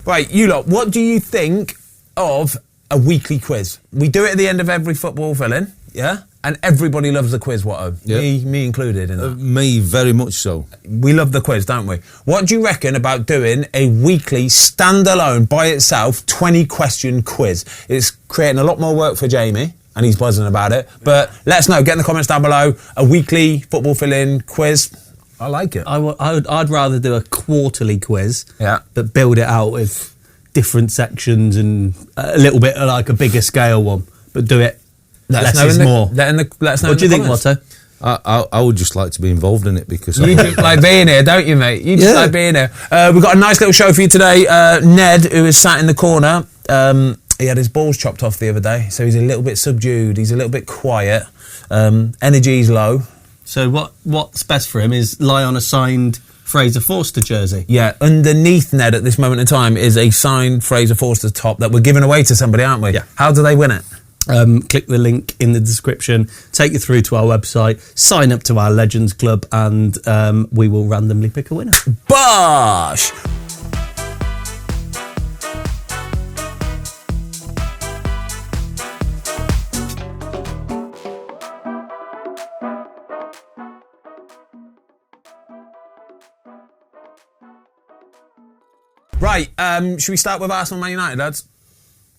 Right, you lot, what do you think of a weekly quiz? We do it at the end of every football fill-in, yeah? And everybody loves the quiz, Watto. Yep. Me included in that. Me, very much so. We love the quiz, don't we? What do you reckon about doing a weekly, standalone, by itself, 20-question quiz? It's creating a lot more work for Jamie, and he's buzzing about it. But let us know. Get in the comments down below. A weekly football fill-in quiz. I like it. I'd rather do a quarterly quiz, yeah, but build it out with different sections and a little bit like a bigger scale one, but do it less is more. Let us know. What do you think, Watto? I would just like to be involved in it because you just like being here, don't you, mate? You just like being here. We've got a nice little show for you today. Ned, who is sat in the corner, he had his balls chopped off the other day, so he's a little bit subdued. He's a little bit quiet. Energy's low. So what's best for him is lie on a signed Fraser Forster jersey. Yeah, underneath Ned at this moment in time is a signed Fraser Forster top that we're giving away to somebody, aren't we? Yeah. How do they win it? Click the link in the description, take you through to our website, sign up to our Legends Club, and we will randomly pick a winner. Bosh! Right, should we start with Arsenal Man United, lads?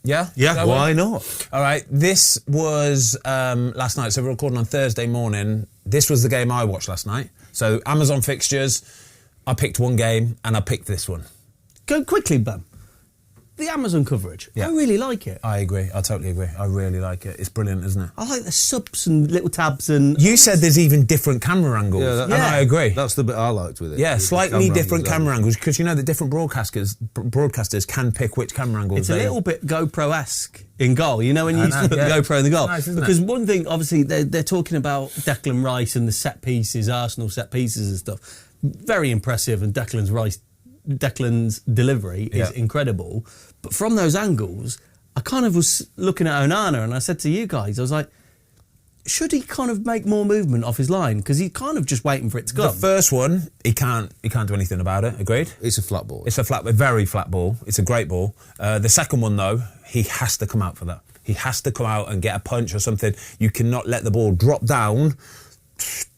Yeah? Yeah, why not? All right, this was last night, so we're recording on Thursday morning. This was the game I watched last night. So, Amazon fixtures, I picked one game, and I picked this one. Go quickly, Ben. The Amazon coverage, I really like it. I agree, I totally agree. I really like it. It's brilliant, isn't it? I like the subs and little tabs and... You said there's even different camera angles, and I agree. That's the bit I liked with it. Yeah, slightly different camera angles, because you know that different broadcasters can pick which camera angles It's a little bit GoPro-esque in goal, you know, when you used to put the GoPro in the goal. Nice, because one thing, obviously, they're talking about Declan Rice and the set pieces, Arsenal set pieces and stuff. Very impressive, and Declan's delivery is incredible. But from those angles, I kind of was looking at Onana and I said to you guys, I was like, should he kind of make more movement off his line? Because he's kind of just waiting for it to come. The first one, he can't do anything about it, agreed? It's a flat ball. It's a very flat ball. It's a great ball. The second one, though, he has to come out for that. He has to come out and get a punch or something. You cannot let the ball drop down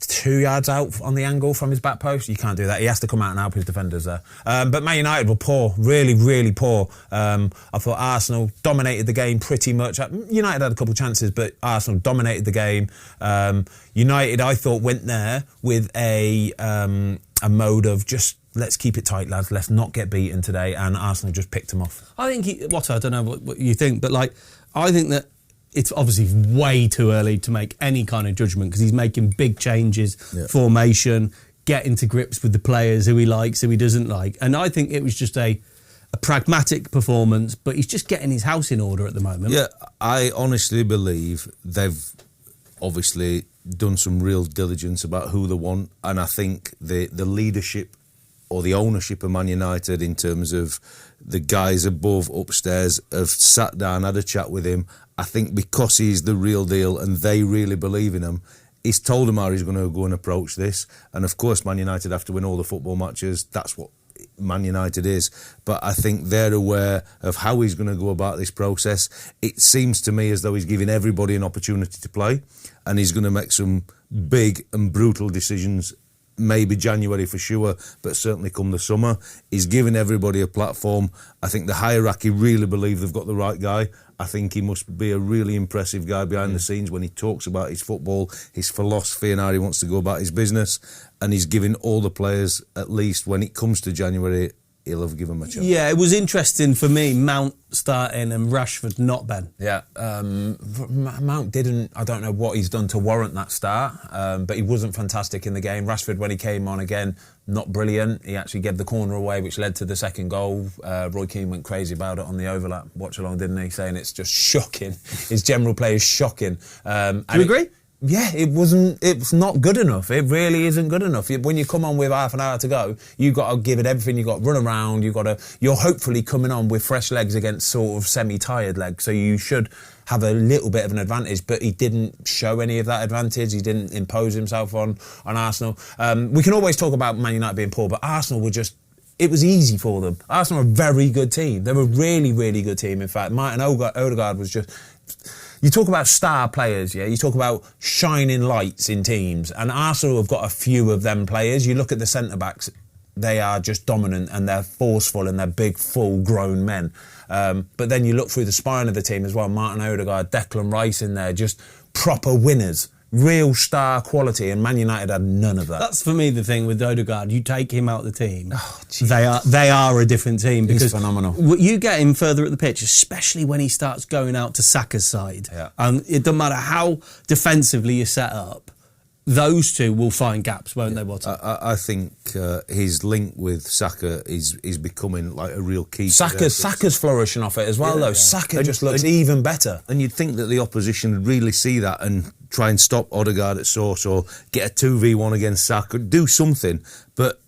2 yards out on the angle from his back post. You can't do that. He has to come out and help his defenders there. But Man United were poor, really, really poor. I thought Arsenal dominated the game pretty much. United had a couple of chances, but Arsenal dominated the game. United, I thought, went there with a mode of just, let's keep it tight, lads. Let's not get beaten today. And Arsenal just picked them off. I think, I don't know what you think, but I think that it's obviously way too early to make any kind of judgment because he's making big changes, formation, getting to grips with the players who he likes, who he doesn't like. And I think it was just a pragmatic performance, but he's just getting his house in order at the moment. Yeah, I honestly believe they've obviously done some real diligence about who they want, and I think the leadership or the ownership of Man United in terms of the guys above, upstairs, have sat down, had a chat with him. I think because he's the real deal and they really believe in him, he's told them how he's going to go and approach this. And of course, Man United have to win all the football matches. That's what Man United is. But I think they're aware of how he's going to go about this process. It seems to me as though he's giving everybody an opportunity to play, and he's going to make some big and brutal decisions. Maybe January for sure, but certainly come the summer. He's giving everybody a platform. I think the hierarchy really believe they've got the right guy. I think he must be a really impressive guy behind the scenes when he talks about his football, his philosophy and how he wants to go about his business. And he's giving all the players, at least when it comes to January, he'll have given them a chance. Yeah, it was interesting for me, Mount starting and Rashford not, Ben. Yeah, Mount didn't, I don't know what he's done to warrant that start, but he wasn't fantastic in the game. Rashford, when he came on again, not brilliant. He actually gave the corner away, which led to the second goal. Roy Keane went crazy about it on the overlap watch along, didn't he? Saying it's just shocking. His general play is shocking. Do you agree? Yeah, it's not good enough. It really isn't good enough. When you come on with half an hour to go, you've got to give it everything. You've got to run around. You're hopefully coming on with fresh legs against sort of semi-tired legs. So you should have a little bit of an advantage, but he didn't show any of that advantage. He didn't impose himself on Arsenal. We can always talk about Man United being poor, but Arsenal were just it was easy for them. Arsenal are a very good team. They're a really, really good team. In fact, Martin Odegaard was just... You talk about star players, yeah? You talk about shining lights in teams, and Arsenal have got a few of them players. You look at the centre-backs, they are just dominant and they're forceful and they're big, full-grown men. But then you look through the spine of the team as well, Martin Odegaard, Declan Rice in there, just proper winners. Real star quality, and Man United had none of that. That's for me the thing with Odegaard. You take him out of the team, they are a different team because he's phenomenal. You get him further up the pitch, especially when he starts going out to Saka's side. Yeah. And it doesn't matter how defensively you set up, those two will find gaps, won't they, Watson? I think his link with Saka is becoming like a real key. Saka's flourishing off it as well, though. Saka just looks even better. And you'd think that the opposition would really see that and try and stop Odegaard at source or get a 2v1 against Saka, do something. But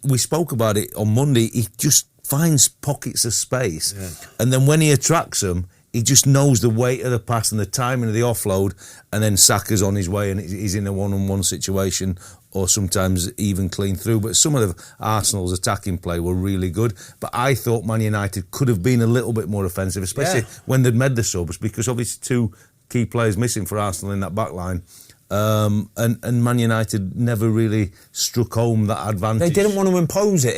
we spoke about it on Monday. He just finds pockets of space. Yeah. And then when he attracts them, he just knows the weight of the pass and the timing of the offload, and then Saka's on his way and he's in a one-on-one situation or sometimes even clean through. But some of the Arsenal's attacking play were really good. But I thought Man United could have been a little bit more offensive, especially when they'd made the subs, because obviously two key players missing for Arsenal in that back line. And Man United never really struck home that advantage. They didn't want to impose it.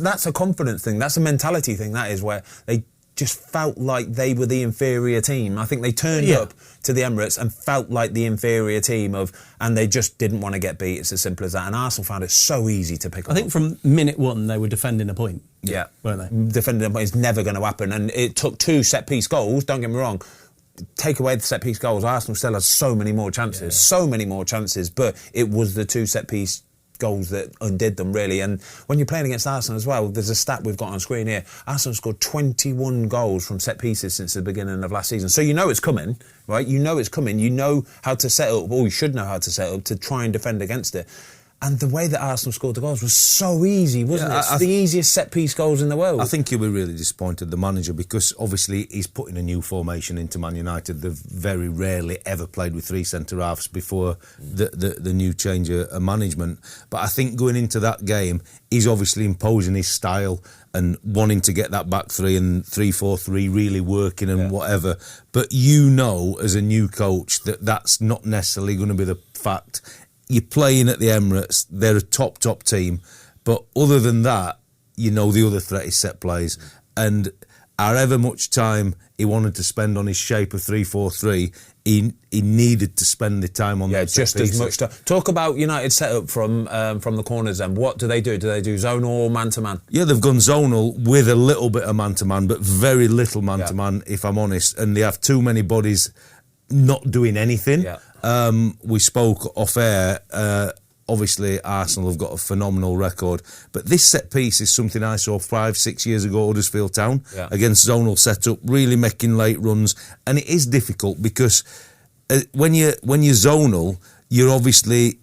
That's a confidence thing. That's a mentality thing. That is where they just felt like they were the inferior team. I think they turned up to the Emirates and felt like the inferior team and they just didn't want to get beat. It's as simple as that. And Arsenal found it so easy to pick up. I think from minute one they were defending a point. Yeah, weren't they? Defending a point is never going to happen. And it took 2 set-piece goals, don't get me wrong. Take away the set-piece goals, Arsenal still has so many more chances, but it was the 2 set-piece goals that undid them, really. And when you're playing against Arsenal as well, there's a stat we've got on screen here. Arsenal scored 21 goals from set pieces since the beginning of last season. So you know it's coming, right? You know it's coming. You know how to set up, or you should know how to set up to try and defend against it. And the way that Arsenal scored the goals was so easy, wasn't it? It's the easiest set-piece goals in the world. I think you'll be really disappointed, the manager, because obviously he's putting a new formation into Man United. They've very rarely ever played with 3 centre-halves before the new change of management. But I think going into that game, he's obviously imposing his style and wanting to get that back 3 and 3-4-3 really working and whatever. But you know, as a new coach, that that's not necessarily going to be the fact. You're playing at the Emirates, they're a top team, but other than that, you know the other threat is set plays. And however much time he wanted to spend on his shape of 3-4-3, he needed to spend the time on that. Just as much time. Talk about United setup from the corners then. What do they do? Do they do zonal or man-to-man? Yeah, they've gone zonal with a little bit of man-to-man, but very little man-to-man, if I'm honest. And they have too many bodies not doing anything. Yeah. We spoke off air. Obviously, Arsenal have got a phenomenal record, but this set piece is something I saw 5-6 years ago at Huddersfield Town against zonal setup, really making late runs, and it is difficult because when you're zonal, you're obviously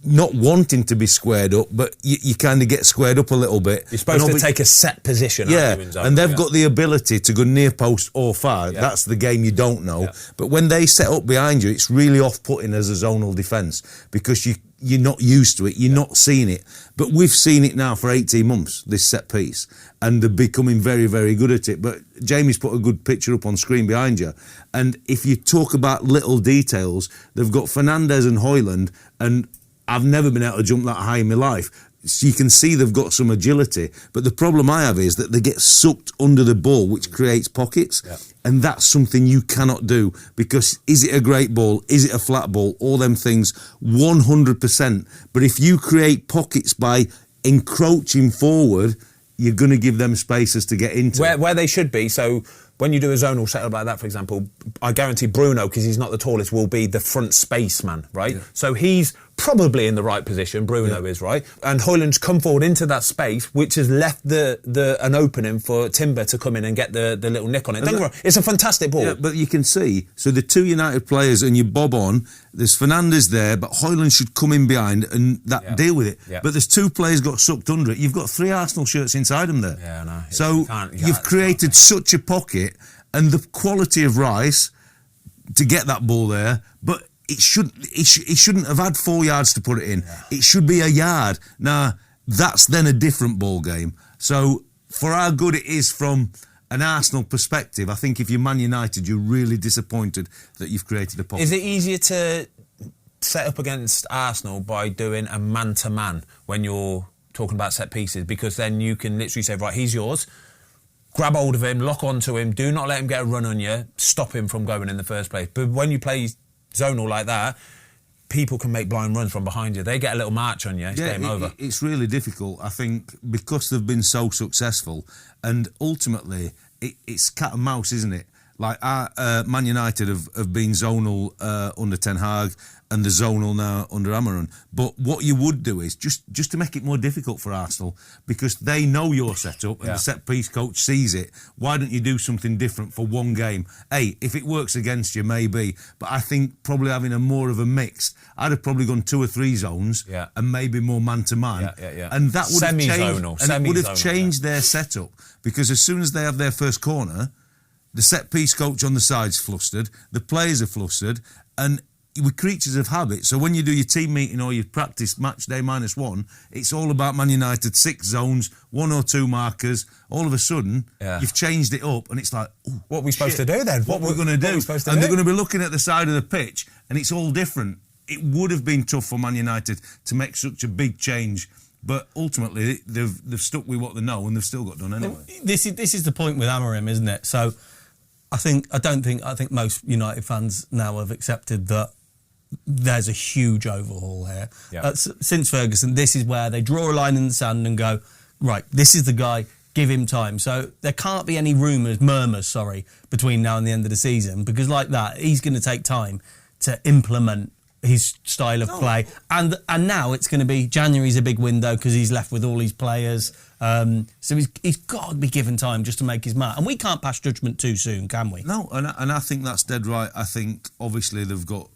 not wanting to be squared up, but you kind of get squared up a little bit. You're supposed to take a set position. Yeah, and they've got the ability to go near post or far. Yeah. That's the game you don't know. Yeah. But when they set up behind you, it's really off-putting as a zonal defence because you're not used to it, you're not seeing it. But we've seen it now for 18 months, this set piece, and they're becoming very, very good at it. But Jamie's put a good picture up on screen behind you. And if you talk about little details, they've got Fernandes and Højlund, and I've never been able to jump that high in my life. So you can see they've got some agility. But the problem I have is that they get sucked under the ball, which creates pockets. Yeah. And that's something you cannot do because is it a great ball? Is it a flat ball? All them things, 100%. But if you create pockets by encroaching forward, you're going to give them spaces to get into. Where they should be. So when you do a zonal setup like that, for example, I guarantee Bruno, because he's not the tallest, will be the front spaceman, right? Yeah. So he's probably in the right position, Bruno is, right? And Højlund's come forward into that space, which has left an opening for Timber to come in and get the little nick on it. It's a fantastic ball. Yeah, but you can see, so the 2 United players and you bob on, there's Fernandes there, but Højlund should come in behind and deal with it. Yeah. But there's 2 players got sucked under it. You've got 3 Arsenal shirts inside them there. Yeah, I know. So you've created such a pocket, and the quality of Rice to get that ball there, but it shouldn't have had 4 yards to put it in. Yeah. It should be a yard. Now, that's then a different ball game. So for how good it is from an Arsenal perspective, I think if you're Man United, you're really disappointed that you've created a pocket. Is it easier to set up against Arsenal by doing a man-to-man when you're talking about set pieces? Because then you can literally say, right, he's yours, grab hold of him, lock onto him, do not let him get a run on you, stop him from going in the first place. But when you play zonal like that, people can make blind runs from behind you. They get a little march on you, it's game over. It's really difficult, I think, because they've been so successful, and ultimately it's cat and mouse, isn't it? Like Man United have been zonal under Ten Hag, and the zonal now under Amaran. But what you would do is just to make it more difficult for Arsenal, because they know your setup and the set piece coach sees it. Why don't you do something different for one game? Hey, if it works against you, maybe. But I think probably having a more of a mix. I'd have probably gone 2 or 3 zones and maybe more man to man. And that would have changed. And it would have changed their setup, because as soon as they have their first corner, the set piece coach on the side's flustered, the players are flustered, and we're creatures of habit. So when you do your team meeting or your practice match day -1, it's all about Man United, 6 zones, 1 or 2 markers. All of a sudden, you've changed it up, and it's like, what are we supposed to do then? What we're going to do? And they're going to be looking at the side of the pitch, and it's all different. It would have been tough for Man United to make such a big change, but ultimately they've stuck with what they know, and they've still got done anyway. This is the point with Amarim, isn't it? So I think most United fans now have accepted that there's a huge overhaul here. Since Ferguson, this is where they draw a line in the sand and go, right, this is the guy, give him time. So there can't be any murmurs, between now and the end of the season, because like that, he's going to take time to implement his style of play. And now it's going to be January's a big window because he's left with all his players. So he's got to be given time just to make his mark. And we can't pass judgment too soon, can we? No, and I think that's dead right. I think, obviously, they've got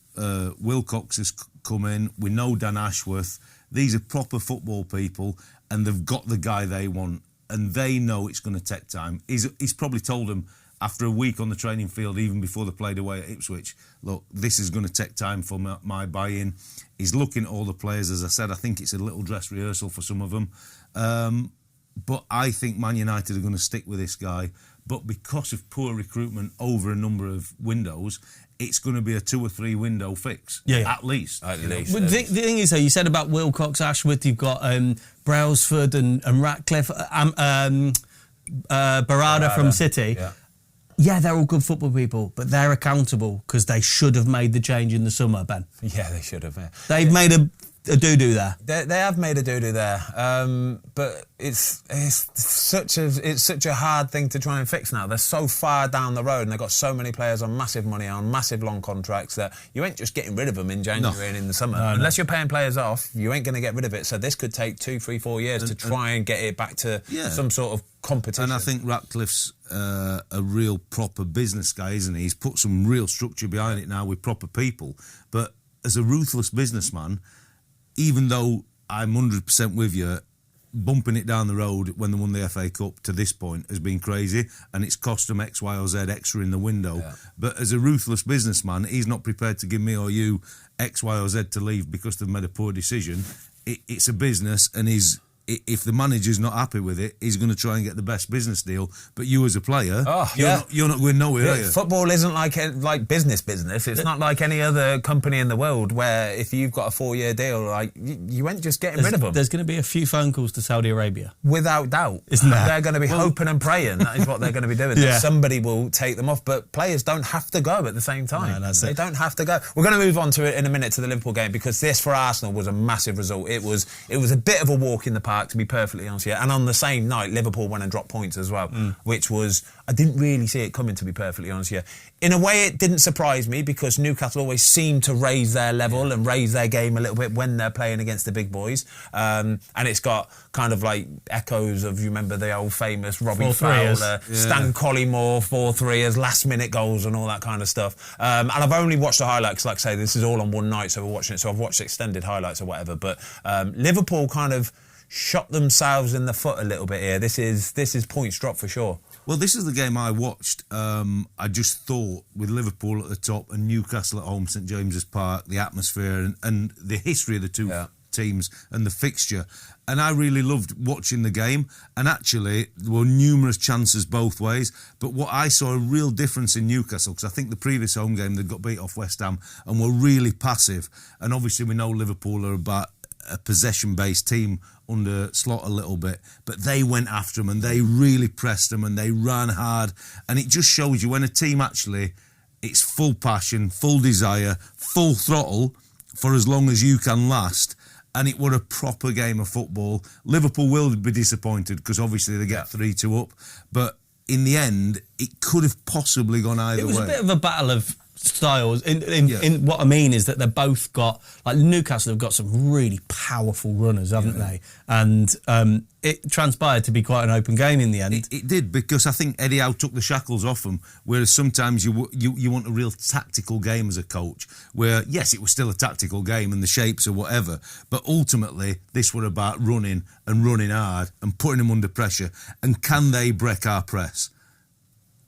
Wilcox has come in. We know Dan Ashworth. These are proper football people, and they've got the guy they want, and they know it's going to take time. He's probably told them after a week on the training field, even before they played away at Ipswich, look, this is going to take time for my buy-in. He's looking at all the players. As I said, I think it's a little dress rehearsal for some of them. But I think Man United are going to stick with this guy. But because of poor recruitment over a number of windows, it's going to be a 2 or 3 window fix, at least. At least. But the thing is, though, you said about Wilcox, Ashworth, you've got Brailsford and Ratcliffe, Barada from City. Yeah, they're all good football people, but they're accountable because they should have made the change in the summer, Ben. Yeah, they should have. They've made a doo-doo there. They have made a doo-doo there, but it's such a hard thing to try and fix now. They're so far down the road, and they've got so many players on massive money, on massive long contracts, that you ain't just getting rid of them in January and in the summer. Unless you're paying players off, you ain't going to get rid of it. So this could take 2, 3, 4 years to try and get it back to some sort of competition. And I think Ratcliffe's a real proper business guy, isn't he? He's put some real structure behind it now with proper people. But as a ruthless businessman, even though I'm 100% with you, bumping it down the road when they won the FA Cup to this point has been crazy, and it's cost them X, Y or Z extra in the window. But as a ruthless businessman, he's not prepared to give me or you X, Y or Z to leave because they've made a poor decision. It's a business, and if the manager's not happy with it, he's going to try and get the best business deal. But you as a player, you're not going nowhere, are you? Football isn't like business. It's not like any other company in the world where if you've got a 4-year deal, like you ain't just getting rid of them. There's going to be a few phone calls to Saudi Arabia. Without doubt. Isn't there? They're going to be hoping and praying. That is what they're going to be doing. That somebody will take them off. But players don't have to go at the same time. No, they don't have to go. We're going to move on to it in a minute to the Liverpool game, because this for Arsenal was a massive result. It was a bit of a walk in the park, to be perfectly honest. And on the same night, Liverpool went and dropped points as well, which was, I didn't really see it coming, to be perfectly honest. In a way, it didn't surprise me, because Newcastle always seem to raise their level and raise their game a little bit when they're playing against the big boys. And it's got kind of like echoes of, you remember the old famous Robbie Fowler, Stan Collymore 4-3ers, last-minute goals and all that kind of stuff. And I've only watched the highlights, like I say, this is all on one night, so we're watching it. So I've watched extended highlights or whatever. But Liverpool kind of shot themselves in the foot a little bit here. This is points drop for sure. Well, this is the game I watched. I just thought, with Liverpool at the top and Newcastle at home, St James's Park, the atmosphere and the history of the two teams and the fixture. And I really loved watching the game. And actually, there were numerous chances both ways. But what I saw a real difference in Newcastle, because I think the previous home game they got beat off West Ham and were really passive. And obviously we know Liverpool are about a possession-based team under Slot a little bit, but they went after them and they really pressed them and they ran hard. And it just shows you when a team actually, it's full passion, full desire, full throttle for as long as you can last. And it were a proper game of football. Liverpool will be disappointed because obviously they get 3-2 up, but in the end, it could have possibly gone either way. It was a bit of a battle of styles. In what I mean is that they've both got, like Newcastle have got some really powerful runners, haven't they? And it transpired to be quite an open game in the end. It did, because I think Eddie Howe took the shackles off them, whereas sometimes you want a real tactical game as a coach, where, yes, it was still a tactical game and the shapes or whatever, but ultimately this were about running and running hard and putting them under pressure. And can they break our press?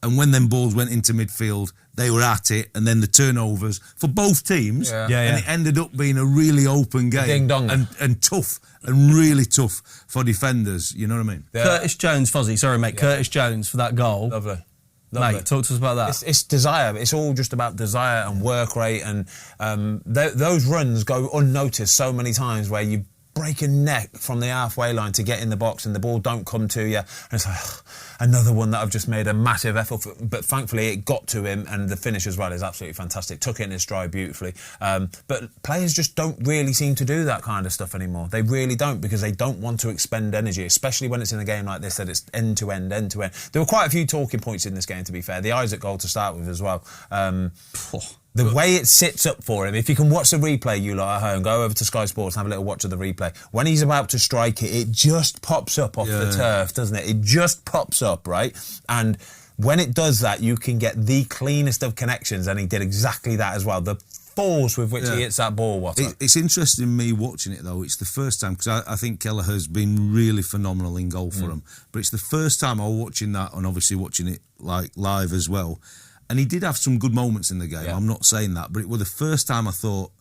And when them balls went into midfield, they were at it, and then the turnovers for both teams, and it ended up being a really open game and tough, and really tough for defenders. You know what I mean? Curtis Jones, Fozzie, sorry mate, Curtis Jones for that goal. Lovely. Mate, talk to us about that. It's desire. It's all just about desire and work rate, and those runs go unnoticed so many times where you break a neck from the halfway line to get in the box and the ball don't come to you, and it's like another one that I've just made a massive effort for, but thankfully it got to him, and the finish as well is absolutely fantastic. Took it in his stride beautifully, but players just don't really seem to do that kind of stuff anymore. They really don't, because they don't want to expend energy, especially when it's in a game like this that it's end to end. There were quite a few talking points in this game, to be fair. The Isak goal to start with as well. The way it sits up for him, if you can watch the replay, you lot at home, go over to Sky Sports and have a little watch of the replay. When he's about to strike it, it just pops up off the turf, doesn't it? It just pops up, right? And when it does that, you can get the cleanest of connections, and he did exactly that as well. The force with which he hits that ball, It's interesting me watching it, though. It's the first time, because I think Kelleher has been really phenomenal in goal for him, but it's the first time I was watching that, and obviously watching it like live as well. And he did have some good moments in the game, I'm not saying that, but it was the first time I thought,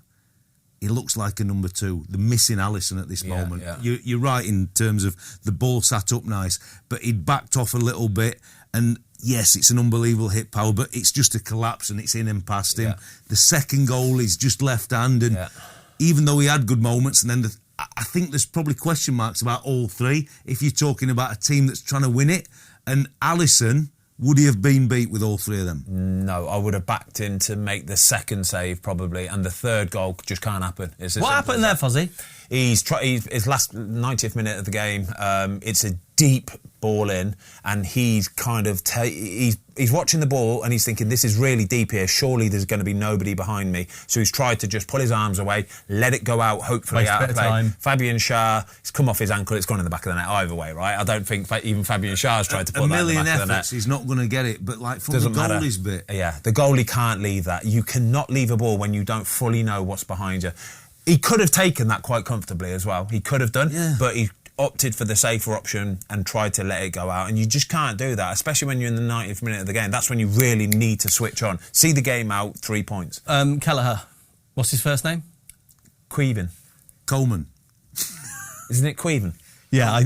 he looks like a number 2, the missing Alisson at this moment. You're right in terms of the ball sat up nice, but he'd backed off a little bit, and yes, it's an unbelievable hit power, but it's just a collapse and it's in and past him. The second goal is just left hand, and even though he had good moments, and then I think there's probably question marks about all three if you're talking about a team that's trying to win it. And Alisson, would he have been beat with all three of them? No, I would have backed him to make the second save probably, and the third goal just can't happen. What happened there, Fozzie? His last 90th minute of the game, it's a deep ball in, and he's kind of he's watching the ball and he's thinking, this is really deep here, surely there's going to be nobody behind me, so he's tried to just pull his arms away, let it go out, hopefully out of play. Fabian Schär, it's come off his ankle, it's gone in the back of the net either way, right? I don't think even Fabian Schär's tried to put that in the back of the net. He's not going to get it, but like from the goalie's bit, the goalie can't leave that. You cannot leave a ball when you don't fully know what's behind you. He could have taken that quite comfortably as well. He could have done, but he opted for the safer option and tried to let it go out. And you just can't do that, especially when you're in the 90th minute of the game. That's when you really need to switch on. See the game out, 3 points. Kelleher, what's his first name? Queven. Coleman. Isn't it Queven? Yeah,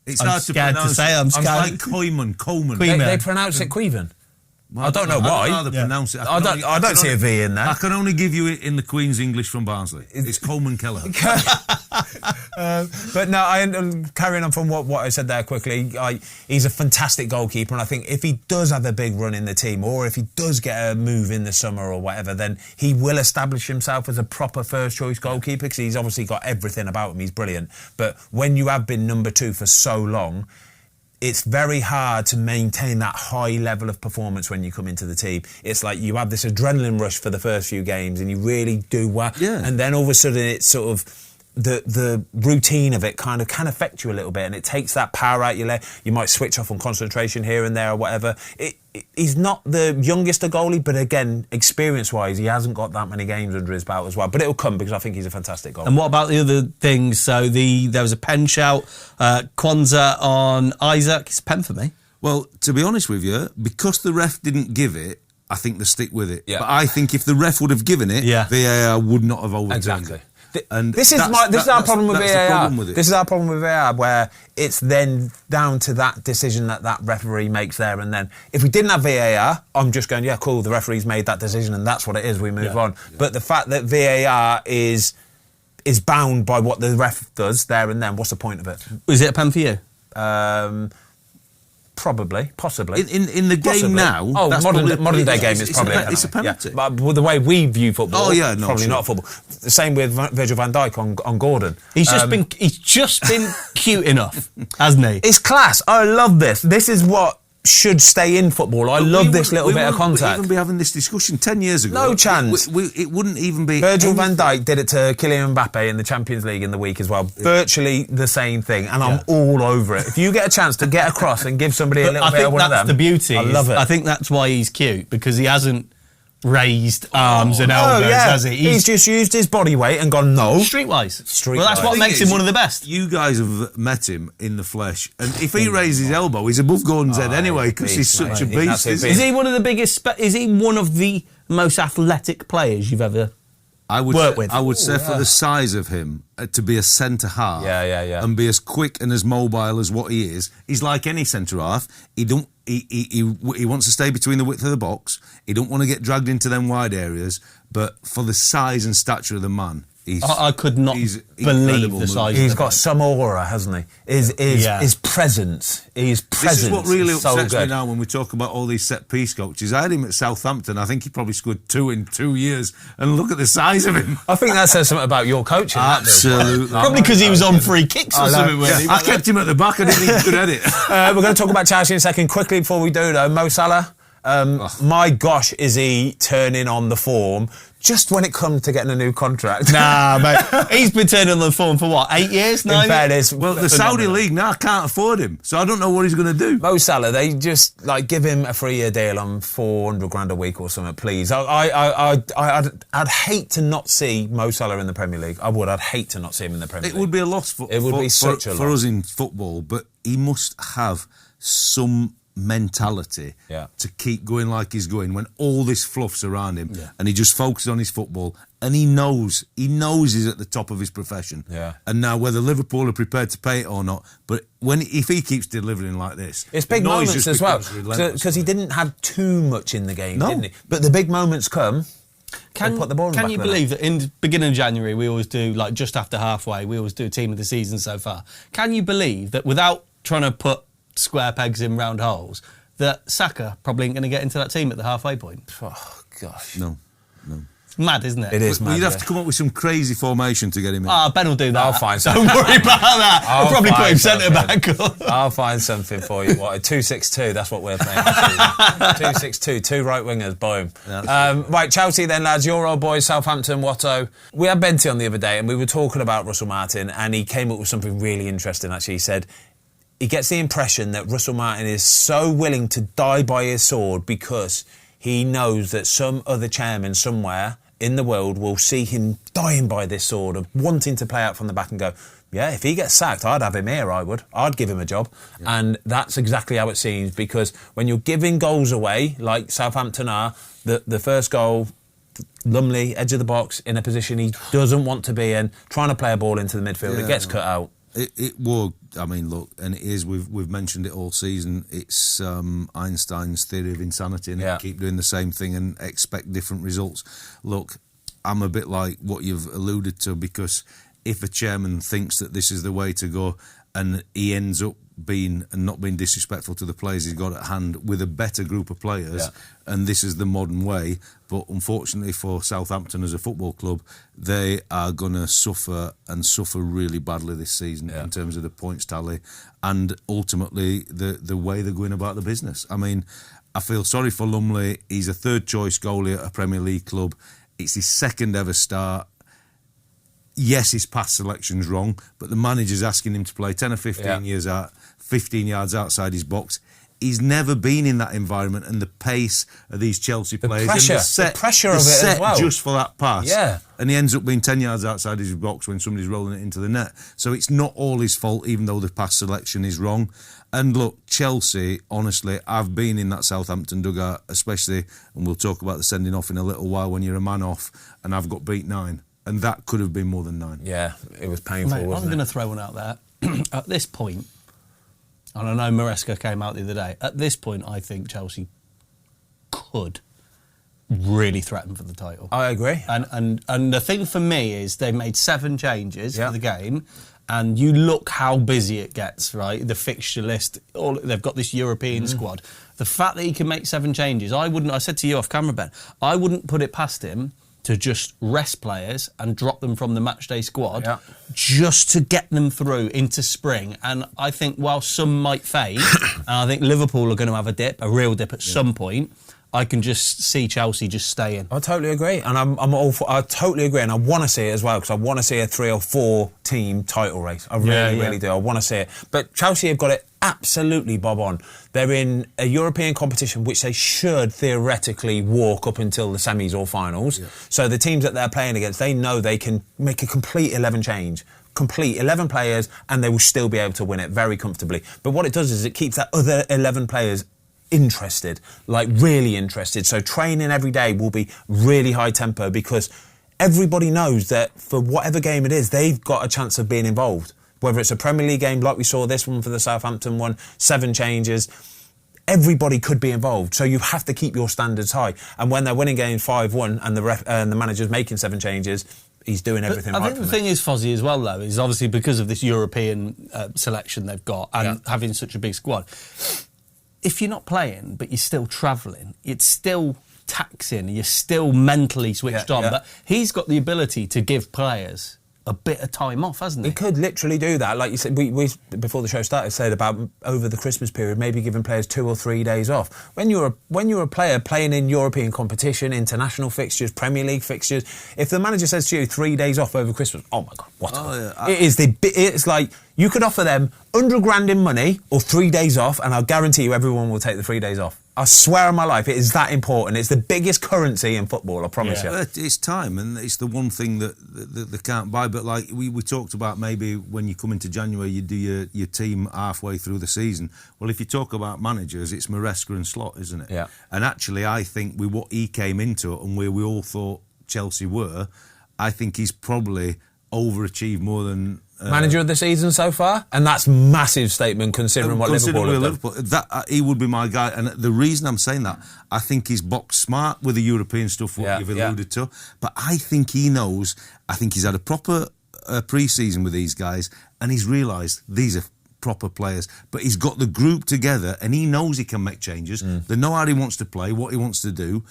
it's I'm hard scared to say. I'm scared. Like Coleman. They pronounce it Queven. Well, I don't know why. I don't know how to pronounce it. I don't see a V in there. I can only give you it in the Queen's English from Barnsley. It's Coleman Kelleher. But no, carrying on from what I said there quickly, he's a fantastic goalkeeper, and I think if he does have a big run in the team, or if he does get a move in the summer or whatever, then he will establish himself as a proper first-choice goalkeeper, because he's obviously got everything about him. He's brilliant. But when you have been number 2 for so long, it's very hard to maintain that high level of performance when you come into the team. It's like you have this adrenaline rush for the first few games and you really do well. Yeah. And then all of a sudden it's sort of the routine of it kind of can affect you a little bit, and it takes that power out your leg. You might switch off on concentration here and there or whatever. He's not the youngest of goalie, but again, experience-wise, he hasn't got that many games under his belt as well. But it'll come, because I think he's a fantastic goalie. And what about the other things? So there was a pen shout, Kwanzaa on Isak. It's a pen for me. Well, to be honest with you, because the ref didn't give it, I think they stick with it. Yeah. But I think if the ref would have given it, VAR would not have overturned it. And this is our problem with that's VAR. the problem with it. This is our problem with VAR, where it's then down to that decision that referee makes there and then. If we didn't have VAR, I'm just going, yeah, cool, the referee's made that decision and that's what it is, we move on. Yeah. But the fact that VAR is bound by what the ref does there and then, what's the point of it? Was it a pen for you? Probably, possibly. In the game possibly. now... Modern day game, it's probably it's a penalty. Yeah. But with the way we view football, probably sure. not football. The same with Virgil van Dijk on Gordon. He's just been cute enough, hasn't he? It's class. I love this. This is what should stay in football. I love this little bit of contact. We even be having this discussion 10 years ago. No chance. It wouldn't even be... Virgil van Dijk did it to Kylian Mbappe in the Champions League in the week as well. Virtually the same thing, and I'm all over it. If you get a chance to get across and give somebody a little bit of one of them... I think that's the beauty. I love it. I think that's why he's cute, because he hasn't raised arms and elbows, has he? He's just used his body weight and gone, no. Streetwise. Well, that's what makes him one of the best. You guys have met him in the flesh, and if he raises his elbow, he's above Gordon's head anyway, because he's such a beast. Is he one of the biggest... is he one of the most athletic players you've ever worked with? I would say for the size of him, to be a centre half and be as quick and as mobile as what he is, he's like any centre half. He wants to stay between the width of the box. He don't want to get dragged into them wide areas. But for the size and stature of the man, I could not believe the size. He's got some aura, hasn't he? His presence. His presence. This is what really upsets me me now when we talk about all these set piece coaches. I had him at Southampton. I think he probably scored 2 in 2 years. And look at the size of him. I think that says something about your coaching. Absolutely. Probably because he was on free kicks or something. I kept him at the back. I didn't think he could edit. We're going to talk about Chelsea in a second. Quickly before we do, though, Mo Salah. My gosh, is he turning on the form just when it comes to getting a new contract? Nah, mate. He's been turning on the form for what, 8 years now? In fairness, well, the Saudi League now can't afford him, so I don't know what he's going to do. Mo Salah, they just give him a 3-year deal on 400 grand a week or something, please. I'd hate to not see Mo Salah in the Premier League. I would. I'd hate to not see him in the Premier League. It would be a loss for us in football, but he must have some mentality to keep going like he's going when all this fluff's around him and he just focuses on his football and he knows he's at the top of his profession. And now whether Liverpool are prepared to pay it or not, but if he keeps delivering like this, it's big moments as well, because he didn't have too much in the game, didn't he? But the big moments come. Can you believe that in the beginning of January we always do, just after halfway, we always do a team of the season so far? Can you believe that without trying to put square pegs in round holes, that Saka probably ain't going to get into that team at the halfway point? Oh, gosh. No. It's mad, isn't it? It is mad. You'd have to come up with some crazy formation to get him in. Ben will do that. I'll find something. Don't worry about that. I'll probably put him centre-back. I'll find something for you. What, a 2-6-2, that's what we're playing. 2-6-2, 2 right wingers, boom. Right, Chelsea then, lads. Your old boys, Southampton, Watto. We had Benty on the other day and we were talking about Russell Martin and he came up with something really interesting, actually. He said he gets the impression that Russell Martin is so willing to die by his sword because he knows that some other chairman somewhere in the world will see him dying by this sword of wanting to play out from the back and go, yeah, if he gets sacked, I'd have him here, I would. I'd give him a job. Yeah. And that's exactly how it seems, because when you're giving goals away, like Southampton are, the first goal, Lumley, edge of the box, in a position he doesn't want to be in, trying to play a ball into the midfield, it gets cut out. It would. I mean, look, and it is. We've mentioned it all season. It's Einstein's theory of insanity, and keep doing the same thing and expect different results. Look, I'm a bit like what you've alluded to, because if a chairman thinks that this is the way to go, and he ends up being and not being disrespectful to the players he's got at hand with a better group of players, and this is the modern way. But unfortunately for Southampton as a football club, they are going to suffer really badly this season in terms of the points tally and ultimately the way they're going about the business. I mean, I feel sorry for Lumley. He's a third choice goalie at a Premier League club. It's his second ever start. Yes, his past selection's wrong, but the manager's asking him to play 10 or 15 years out, 15 yards outside his box. He's never been in that environment, and the pace of these Chelsea players, the pressure of it as well, just for that pass, and he ends up being 10 yards outside his box when somebody's rolling it into the net. So it's not all his fault, even though the pass selection is wrong. And look, Chelsea, honestly, I've been in that Southampton dugout, especially, and we'll talk about the sending off in a little while, when you're a man off, and I've got beat 9. and that could have been more than 9. Yeah, it was painful, Mate, I'm wasn't going to it? throw one out there. At this point, and I know Maresca came out the other day, at this point I think Chelsea could really threaten for the title. I agree. And the thing for me is they made 7 changes Yeah. for the game, and you look how busy it gets, right? The fixture list, they've got this European squad. The fact that he can make 7 changes, I said to you off camera, Ben, I wouldn't put it past him to just rest players and drop them from the matchday squad just to get them through into spring. And I think while some might fade, and I think Liverpool are going to have a real dip at some point, I can just see Chelsea just staying. I totally agree, and I totally agree, and I want to see it as well, because I want to see a 3 or 4 team title race. I really do. I want to see it. But Chelsea have got it absolutely bob on. They're in a European competition which they should theoretically walk up until the semis or finals. Yeah. So the teams that they're playing against, they know they can make a complete 11 change. Complete 11 players, and they will still be able to win it very comfortably. But what it does is it keeps that other 11 players interested, like really interested. So training every day will be really high tempo, because everybody knows that for whatever game it is, they've got a chance of being involved. Whether it's a Premier League game like we saw this one for the Southampton one, 7 changes, everybody could be involved. So you have to keep your standards high. And when they're winning games 5-1 and the manager's making 7 changes, he's doing everything right. I think the thing is, Fozzie, as well, though, is obviously because of this European selection they've got and having such a big squad. If you're not playing, but you're still travelling, it's still taxing, you're still mentally switched on. But he's got the ability to give players a bit of time off, hasn't he? He could literally do that. Like you said, we before the show started said about over the Christmas period, maybe giving players 2 or 3 days off. When you're a player playing in European competition, international fixtures, Premier League fixtures, if the manager says to you 3 days off over Christmas, oh my God, what? It's like you could offer them $100,000 in money or 3 days off, and I'll guarantee you everyone will take the 3 days off. I swear on my life, it is that important. It's the biggest currency in football, I promise you. It's time, and it's the one thing that they can't buy. But like we talked about, maybe when you come into January, you do your team halfway through the season. Well, if you talk about managers, it's Maresca and Slot, isn't it? Yeah. And actually, I think with what he came into and where we all thought Chelsea were, I think he's probably overachieved more than... Manager of the season so far, and that's massive statement considering what Liverpool have done. That he would be my guy, and the reason I'm saying that, I think he's box smart with the European stuff, what you've alluded to. But I think he knows. I think he's had a proper pre-season with these guys, and he's realised these are proper players. But he's got the group together, and he knows he can make changes. They know how he wants to play, what he wants to do,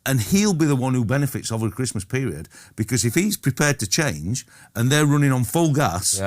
and he'll be the one who benefits over the Christmas period, because if he's prepared to change and they're running on full gas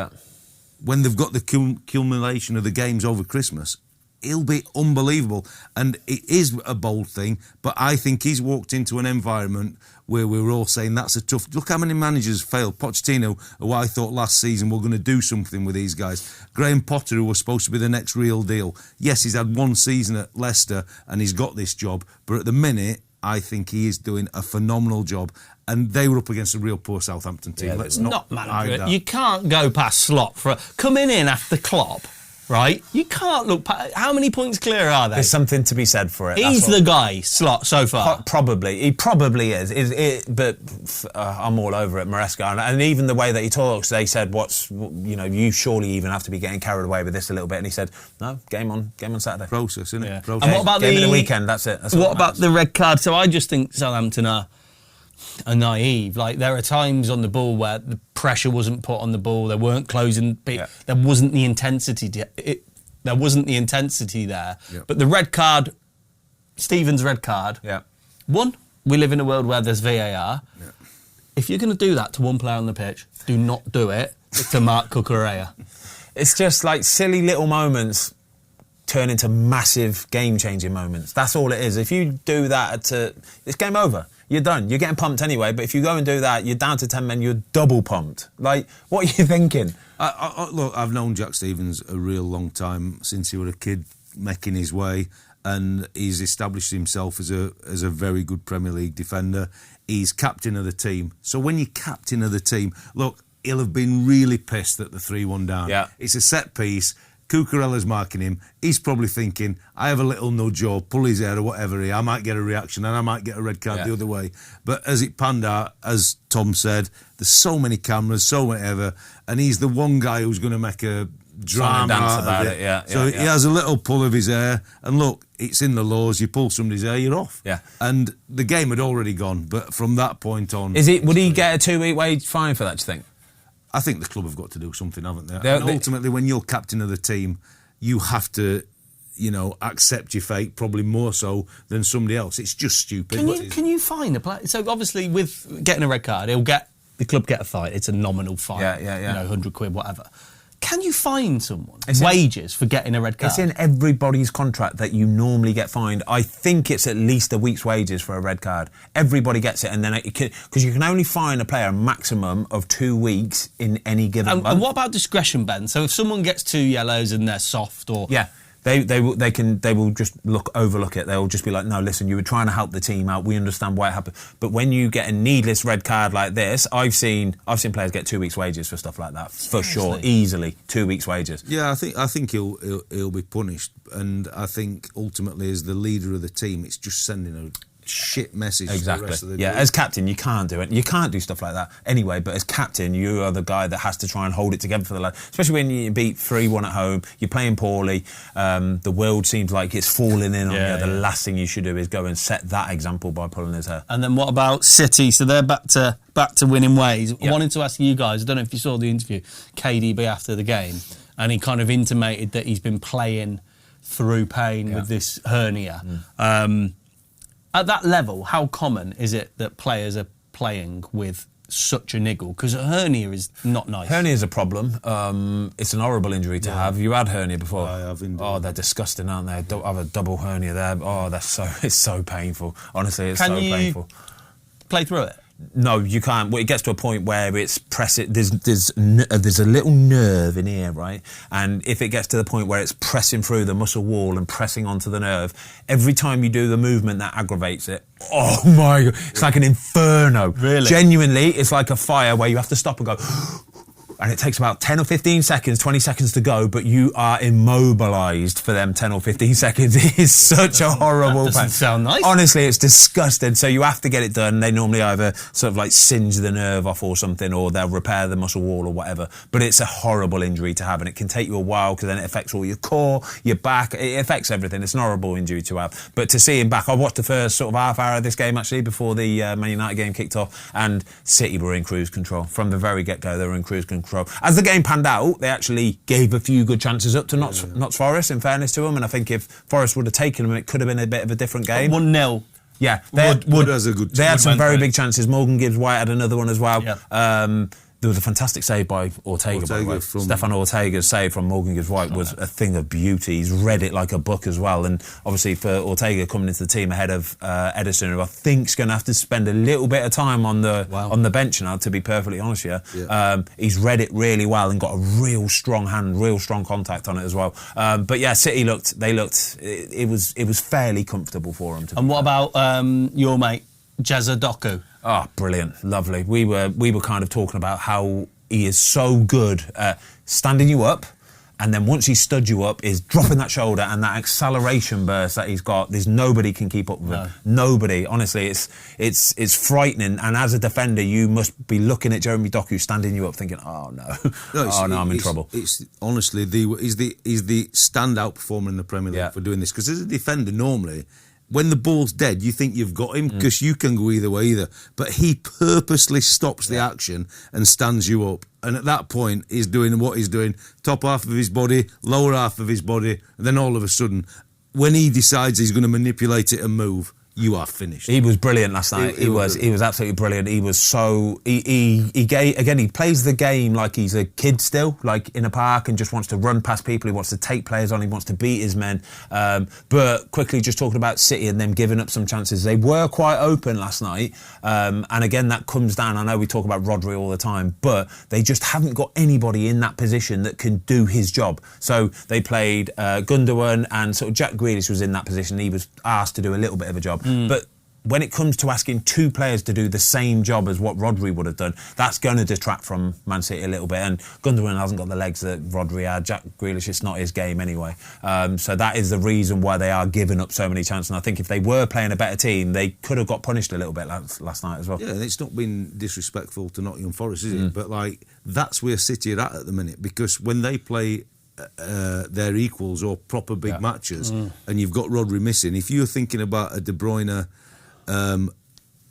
when they've got the accumulation of the games over Christmas, he'll be unbelievable. And it is a bold thing, but I think he's walked into an environment where we were all saying that's a tough... Look how many managers failed. Pochettino, who I thought last season we're going to do something with these guys. Graham Potter, who was supposed to be the next real deal. Yes, he's had 1 season at Leicester and he's got this job, but at the minute... I think he is doing a phenomenal job, and they were up against a real poor Southampton team. Let's not manager. You can't go past Slot for coming in after Klopp, right? You can't look past... How many points clear are they? There's something to be said for it. He's the guy, Slot, so far. Probably. He probably is. But I'm all over it, Maresca. And even the way that he talks, they said, you surely even have to be getting carried away with this a little bit. And he said, no, game on Saturday. Process, isn't it? Yeah. Process. And what about game of the weekend? That's it. What about the red card? So I just think Southampton are naive. Like, there are times on the ball where the pressure wasn't put on the ball. They weren't closing. There wasn't the intensity. There wasn't the intensity there. Yeah. But the red card, Stevens' red card. Yeah. One, we live in a world where there's VAR. Yeah. If you're going to do that to one player on the pitch, do not do it to Mark Cucurella. It's just like silly little moments turn into massive game-changing moments. That's all it is. If you do that, it's game over. You're done. You're getting pumped anyway, but if you go and do that, you're down to 10 men, you're double pumped. Like, what are you thinking? Look, I've known Jack Stevens a real long time, since he was a kid making his way, and he's established himself as a very good Premier League defender. He's captain of the team. So when you're captain of the team, look, he'll have been really pissed at the 3-1 down. Yeah. It's a set piece. Cucurella's marking him. He's probably thinking, I have a little nudge or pull his hair or whatever here. I might get a reaction and I might get a red card the other way. But as it panned out, as Tom said, there's so many cameras, so whatever, and he's the one guy who's going to make a drama out about of it. So he has a little pull of his hair, and look, it's in the laws. You pull somebody's hair, you're off. Yeah. And the game had already gone, but from that point on, Would he get a 2-week wage fine for that? Do you think? I think the club have got to do something, haven't they? And ultimately, when you're captain of the team, you have to, accept your fate, probably more so than somebody else. It's just stupid. Can you fine a player? So obviously, with getting a red card, the club get a fine. It's a nominal fine. Yeah. 100 quid, whatever. Can you fine someone wages for getting a red card? It's in everybody's contract that you normally get fined. I think it's at least a week's wages for a red card. Everybody gets it, and then because you can only fine a player a maximum of 2 weeks in any given month. And what about discretion, Ben? So if someone gets 2 yellows and they're soft, or They will just overlook it. They'll just be like, no, listen, you were trying to help the team out. We understand why it happened. But when you get a needless red card like this, I've seen players get 2 weeks' wages for stuff like that for sure, easily 2 weeks' wages. Yeah, I think he'll be punished, and I think ultimately as the leader of the team, it's just sending a shit message to the rest of the group. As captain, you can't do it. You can't do stuff like that anyway, but as captain, you are the guy that has to try and hold it together for the lad. Especially when you beat 3-1 at home, you're playing poorly, the world seems like it's falling in on you. The last thing you should do is go and set that example by pulling his hair. And then what about City? So they're back to winning ways. I wanted to ask you guys, I don't know if you saw the interview, KDB after the game, and he kind of intimated that he's been playing through pain with this hernia. At that level, how common is it that players are playing with such a niggle? Because a hernia is not nice. Hernia is a problem. It's an horrible injury to have. You had hernia before? I have indeed. Oh, they're disgusting, aren't they? I have a double hernia there. Oh, it's so painful. Honestly, it's so painful. Can you play through it? No, you can't. Well, it gets to a point where it's pressing. There's a little nerve in here, right? And if it gets to the point where it's pressing through the muscle wall and pressing onto the nerve, every time you do the movement, that aggravates it. Oh my God! It's like an inferno. Really? Genuinely, it's like a fire where you have to stop and go. And it takes about 10 or 15 seconds, 20 seconds to go, but you are immobilised for them 10 or 15 seconds. It is such a horrible That doesn't pain. sound nice. Honestly, it's disgusting. So you have to get it done. They normally either sort of like singe the nerve off or something, or they'll repair the muscle wall or whatever. But it's a horrible injury to have, and it can take you a while because then it affects all your core, your back. It affects everything. It's an horrible injury to have. But to see him back, I watched the first sort of half hour of this game actually before the Man United game kicked off, and City were in cruise control. From the very get-go, they were in cruise control. As the game panned out, they actually gave a few good chances up to Notts Forest, in fairness to them, and I think if Forest would have taken them, it could have been a bit of a different game. 1-0. Yeah, Wood has a good. They had some very big chances. Morgan Gibbs-White had another one as well. Yeah. There was a fantastic save by Ortega, by the way. Stefan Ortega's save from Morgan Gibbs-White was a thing of beauty. He's read it like a book as well. And obviously for Ortega coming into the team ahead of Edison, who I think's going to have to spend a little bit of time on the bench now, to be perfectly honest with you. He's read it really well and got a real strong hand, real strong contact on it as well. But yeah, City it was fairly comfortable for them. And what about your mate, Jezza Doku? Oh, brilliant, lovely. We were kind of talking about how he is so good at standing you up, and then once he stood you up, is dropping that shoulder and that acceleration burst that he's got. There's nobody can keep up with him. Nobody. Honestly, it's frightening. And as a defender, you must be looking at Jeremy Doku standing you up, thinking, "Oh no, I'm in trouble." It's honestly he's the standout performer in the Premier League for doing this, because as a defender normally, when the ball's dead, you think you've got him because you can go either way either. But he purposely stops the action and stands you up. And at that point, he's doing what he's doing. Top half of his body, lower half of his body. And then all of a sudden, when he decides he's going to manipulate it and move, you are finished. He was brilliant last night. He was absolutely brilliant. He was so he plays the game like he's a kid still, like in a park, and just wants to run past people. He wants to take players on. He wants to beat his men. But quickly, just talking about City and them giving up some chances. They were quite open last night, and again that comes down. I know we talk about Rodri all the time, but they just haven't got anybody in that position that can do his job. So they played Gundogan, and sort of Jack Grealish was in that position. He was asked to do a little bit of a job. But when it comes to asking two players to do the same job as what Rodri would have done, that's going to detract from Man City a little bit. And Gundogan hasn't got the legs that Rodri had. Jack Grealish, it's not his game anyway. So that is the reason why they are giving up so many chances. And I think if they were playing a better team, they could have got punished a little bit last night as well. Yeah, and it's not been disrespectful to Nottingham Forest, is it? But like, that's where City are at the minute, because when they play their equals or proper big matches, and you've got Rodri missing, if you're thinking about a De Bruyne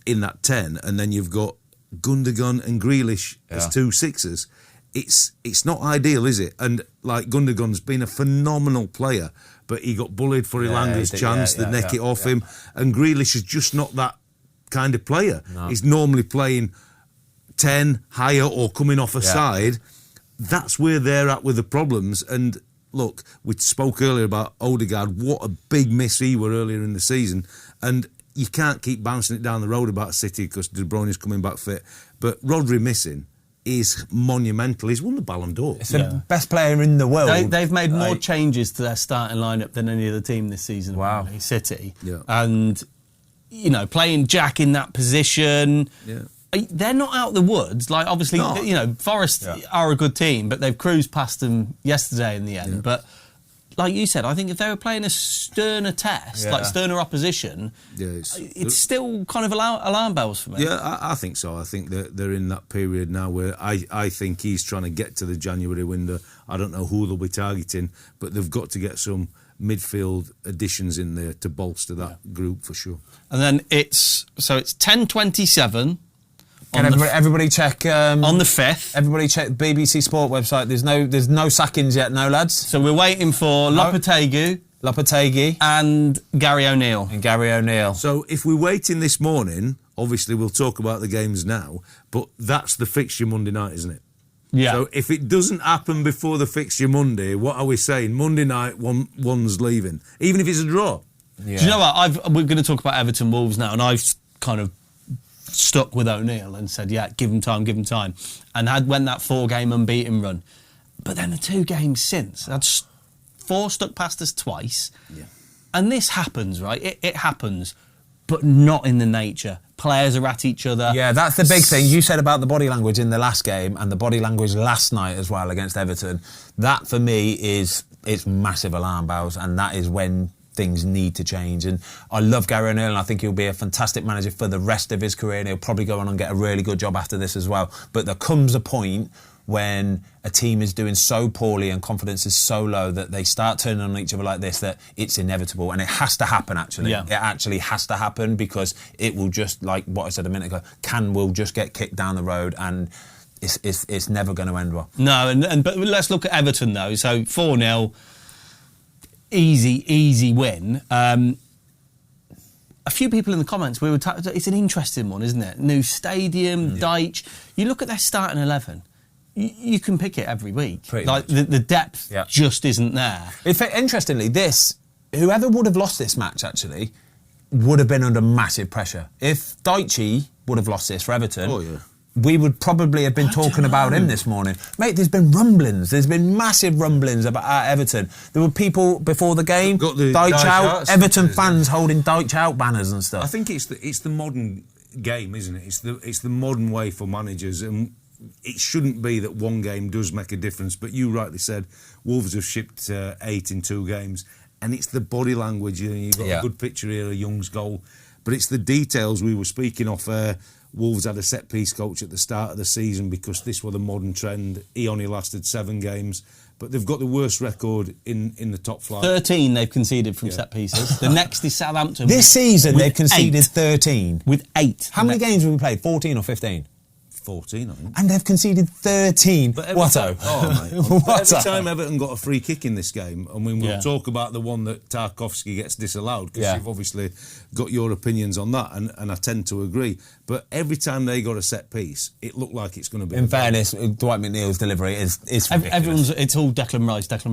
in that 10, and then you've got Gundogan and Grealish as two sixers, it's not ideal, is it? And like, Gundogan's been a phenomenal player, but he got bullied for Ilanga's chance to neck it off him, and Grealish is just not that kind of player. No. He's normally playing 10 higher or coming off a side. That's where they're at with the problems. And look, we spoke earlier about Odegaard, what a big miss he were earlier in the season, and you can't keep bouncing it down the road about City because De Bruyne is coming back fit. But Rodri missing is monumental. He's won the Ballon d'Or. It's the best player in the world. They've made more changes to their starting lineup than any other team this season. Wow. Really, City. Yeah. And, you know, playing Jack in that position... Yeah. They're not out of the woods. Like, obviously, you know, Forest are a good team, but they've cruised past them yesterday in the end. But like you said, I think if they were playing a sterner test, like sterner opposition, it's still kind of alarm bells for me. Yeah, I think so. I think that they're in that period now where I think he's trying to get to the January window. I don't know who they'll be targeting, but they've got to get some midfield additions in there to bolster that group for sure. And then it's 10:27. Everybody check on the 5th. Everybody check BBC Sport website. There's no sackings yet, no lads. So we're waiting for Lopetegui and Gary O'Neill. So if we're waiting this morning, obviously we'll talk about the games now, but that's the fixture Monday night, isn't it? Yeah. So if it doesn't happen before the fixture Monday, what are we saying? Monday night, one's leaving, even if it's a draw. Yeah. Do you know what? We're going to talk about Everton Wolves now, and I've kind of stuck with O'Neill and said, give him time, and went that 4-game unbeaten run. But then the 2 games since, had 4 stuck past us twice. Yeah. And this happens, right? It happens, but not in the nature. Players are at each other. Yeah, that's the big thing. You said about the body language in the last game and the body language last night as well against Everton. That, for me, it's massive alarm bells, and that is when things need to change. And I love Gary O'Neill, and I think he'll be a fantastic manager for the rest of his career, and he'll probably go on and get a really good job after this as well. But there comes a point when a team is doing so poorly and confidence is so low that they start turning on each other like this, that it's inevitable, and it has to happen. Actually, it actually has to happen, because it will just, like what I said a minute ago, will just get kicked down the road, and it's never going to end well. No, but let's look at Everton though. So 4-0. Easy win. A few people in the comments, it's an interesting one, isn't it? New stadium, Deitch. You look at their starting 11, you can pick it every week. Pretty much. The depth just isn't there. Interestingly, whoever would have lost this match actually would have been under massive pressure. If Deitch would have lost this for Everton, we would probably have been talking about him this morning. Mate, there's been rumblings. There's been massive rumblings about Everton. There were people before the game, Deitch out, Everton fans holding Deitch out banners and stuff. I think it's the modern game, isn't it? It's the modern way for managers, and it shouldn't be that one game does make a difference. But you rightly said, Wolves have shipped 8 in 2 games, and it's the body language. You've got a good picture here of Young's goal, but it's the details we were speaking of. Wolves had a set-piece coach at the start of the season because this was the modern trend. He only lasted 7 games, but they've got the worst record in the top flight. 13 they've conceded from set-pieces. The next is Southampton. This season they've conceded 13. With 8. How many games have we played? 14 or 15? 14, I think. And they've conceded 13. But every time Everton got a free kick in this game, and we'll talk about the one that Tarkowski gets disallowed, because you've obviously got your opinions on that, and I tend to agree. But every time they got a set piece, it looked like it's going to be... In fairness, Dwight McNeil's delivery is ridiculous. It's all Declan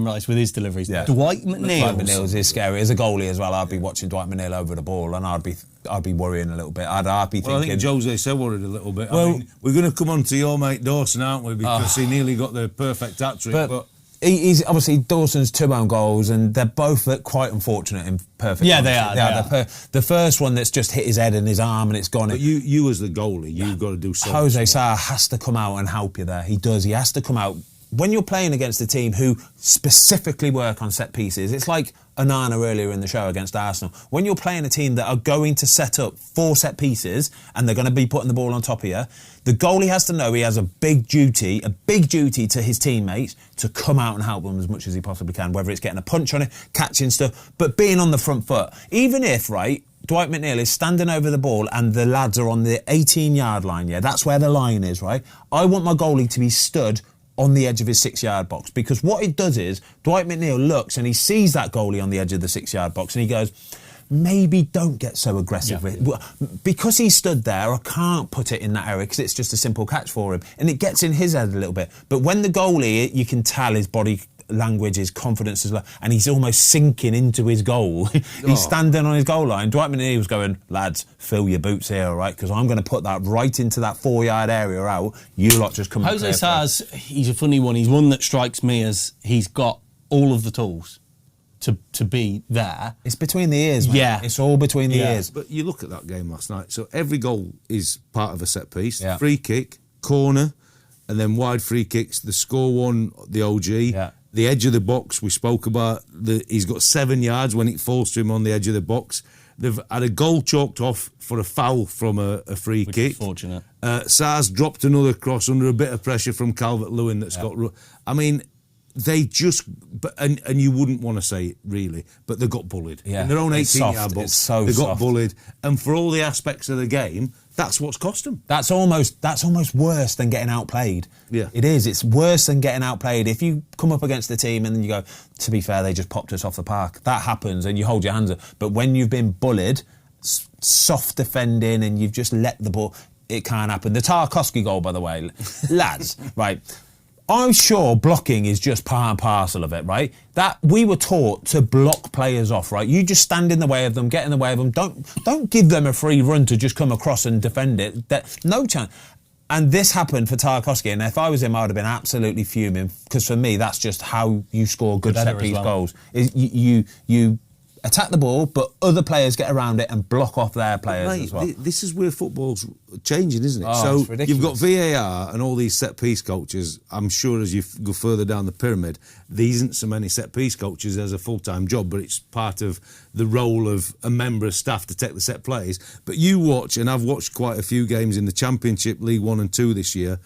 Rice with his deliveries. Yeah. Dwight McNeil's is scary. As a goalie as well, I'd be watching Dwight McNeil over the ball, and I'd be worrying a little bit. I'd be thinking... Well, I think Jose said worried a little bit. Well, I mean, we're going to come on to your mate Dawson, aren't we? Because he nearly got the perfect hat-trick. But He's obviously Dawson's 2 own goals, and they're both quite unfortunate in perfect. Yeah, they are. The first one that's just hit his head and his arm, and it's gone. But you as the goalie, you've got to do something. Jose Salah has to come out and help you there. He does. He has to come out. When you're playing against a team who specifically work on set pieces, it's like Onana earlier in the show against Arsenal. When you're playing a team that are going to set up 4 set pieces and they're going to be putting the ball on top of you, the goalie has to know he has a big duty to his teammates to come out and help them as much as he possibly can, whether it's getting a punch on it, catching stuff, but being on the front foot. Even if, right, Dwight McNeil is standing over the ball and the lads are on the 18-yard line, yeah, that's where the line is, right? I want my goalie to be stood on the edge of his 6-yard box, because what it does is Dwight McNeil looks and he sees that goalie on the edge of the 6-yard box and he goes, maybe don't get so aggressive with it. Because he stood there, I can't put it in that area because it's just a simple catch for him, and it gets in his head a little bit. But when the goalie, you can tell his body language, his confidence as well, and he's almost sinking into his goal. He's standing on his goal line. Dwight McNeil was going, lads, fill your boots here, all right, because I'm going to put that right into that 4-yard area out. You lot just come. Jose Sa's, he's a funny one. He's one that strikes me as he's got all of the tools to be there. It's between the ears, man. Yeah. It's all between the ears. But you look at that game last night, so every goal is part of a set piece. Yeah. Free kick, corner, and then wide free kicks. The score one, the OG. Yeah. The edge of the box, we spoke about. He's got 7 yards when it falls to him on the edge of the box. They've had a goal chalked off for a foul from a free Which kick. is fortunate. Sars dropped another cross under a bit of pressure from Calvert-Lewin that's got... I mean, they just... And you wouldn't want to say it, really, but they got bullied. Yeah. In their own It's 18-yard soft. box, It's so they got soft. bullied. And for all the aspects of the game, that's what's cost them. That's almost worse than getting outplayed. Yeah. It is. It's worse than getting outplayed. If you come up against the team and then you go, to be fair, they just popped us off the park. That happens and you hold your hands up. But when you've been bullied, soft defending and you've just let the ball, it can't happen. The Tarkowski goal, by the way, lads, right, I'm sure blocking is just part and parcel of it, right? That we were taught to block players off, right? You just stand in the way of them, get in the way of them. Don't give them a free run to just come across and defend it. No chance. And this happened for Tarkowski, and if I was him, I would have been absolutely fuming, because for me, that's just how you score good set-piece goals. Is you attack the ball, but other players get around it and block off their players as well. This is where football's changing, isn't it? Oh, so you've got VAR and all these set-piece coaches. I'm sure as you go further down the pyramid, there isn't so many set-piece coaches as a full-time job, but it's part of the role of a member of staff to take the set plays. But you watch, and I've watched quite a few games in the Championship, League 1 and 2 this year,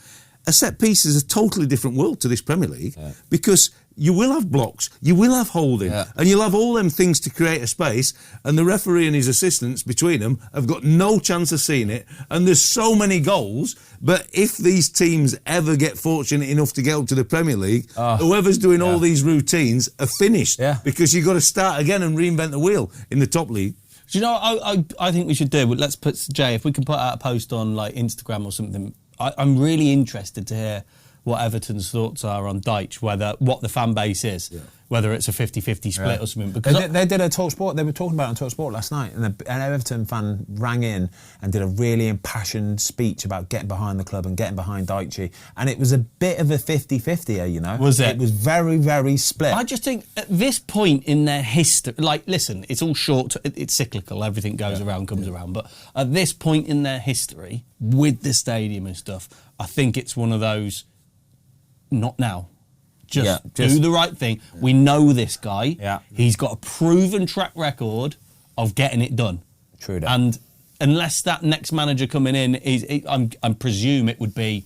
a set-piece is a totally different world to this Premier League, because you will have blocks, you will have holding, and you'll have all them things to create a space, and the referee and his assistants between them have got no chance of seeing it, and there's so many goals. But if these teams ever get fortunate enough to get up to the Premier League, whoever's doing all these routines are finished, because you've got to start again and reinvent the wheel in the top league. Do you know what I think we should do? Let's put, Jay, if we can put out a post on like Instagram or something, I'm really interested to hear what Everton's thoughts are on Dyche, what the fan base is, whether it's a 50-50 split or something. Because they did a talk sport. They were talking about it on Talk Sport last night, and an Everton fan rang in and did a really impassioned speech about getting behind the club and getting behind Dyche, and it was a bit of a 50-50, you know. Was it? It was very, very split. I just think at this point in their history, like, listen, it's all short, it's cyclical, everything goes around, comes around, but at this point in their history, with the stadium and stuff, I think it's one of those, not now. Just do the right thing. We know this guy. Yeah. He's got a proven track record of getting it done. True that. And unless that next manager coming in I presume it would be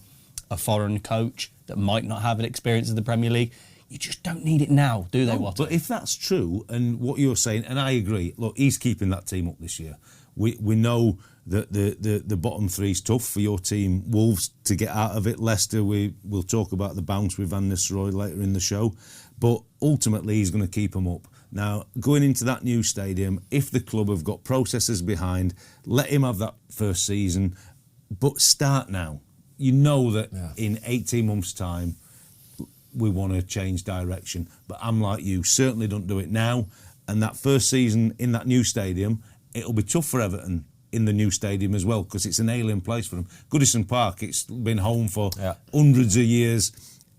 a foreign coach that might not have an experience in the Premier League. You just don't need it now, do they, Watty? But if that's true, and what you're saying, and I agree, look, he's keeping that team up this year. We know that the bottom three's tough for your team. Wolves to get out of it. Leicester, we'll talk about the bounce with Van Nistelrooy later in the show. But ultimately, he's going to keep them up. Now, going into that new stadium, if the club have got processes behind, let him have that first season, but start now. You know that in 18 months' time, we want to change direction. But I'm like you, certainly don't do it now. And that first season in that new stadium, it'll be tough for Everton in the new stadium as well, because it's an alien place for them. Goodison Park, it's been home for hundreds of years.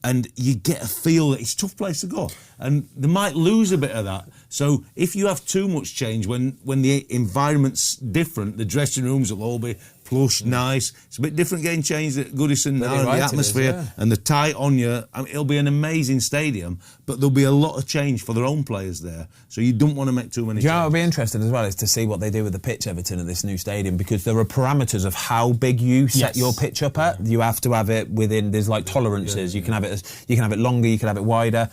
And you get a feel that it's a tough place to go. And they might lose a bit of that. So if you have too much change, when the environment's different, the dressing rooms will all be plush, nice. It's a bit different getting changed at Goodison now, and the atmosphere and the tight on you. I mean, it'll be an amazing stadium, but there'll be a lot of change for their own players there. So you don't want to make too many changes. You know what would be interesting as well is to see what they do with the pitch, Everton, at this new stadium, because there are parameters of how big you set your pitch up at. You have to have it within, there's like tolerances. You can have it longer, you can have it wider.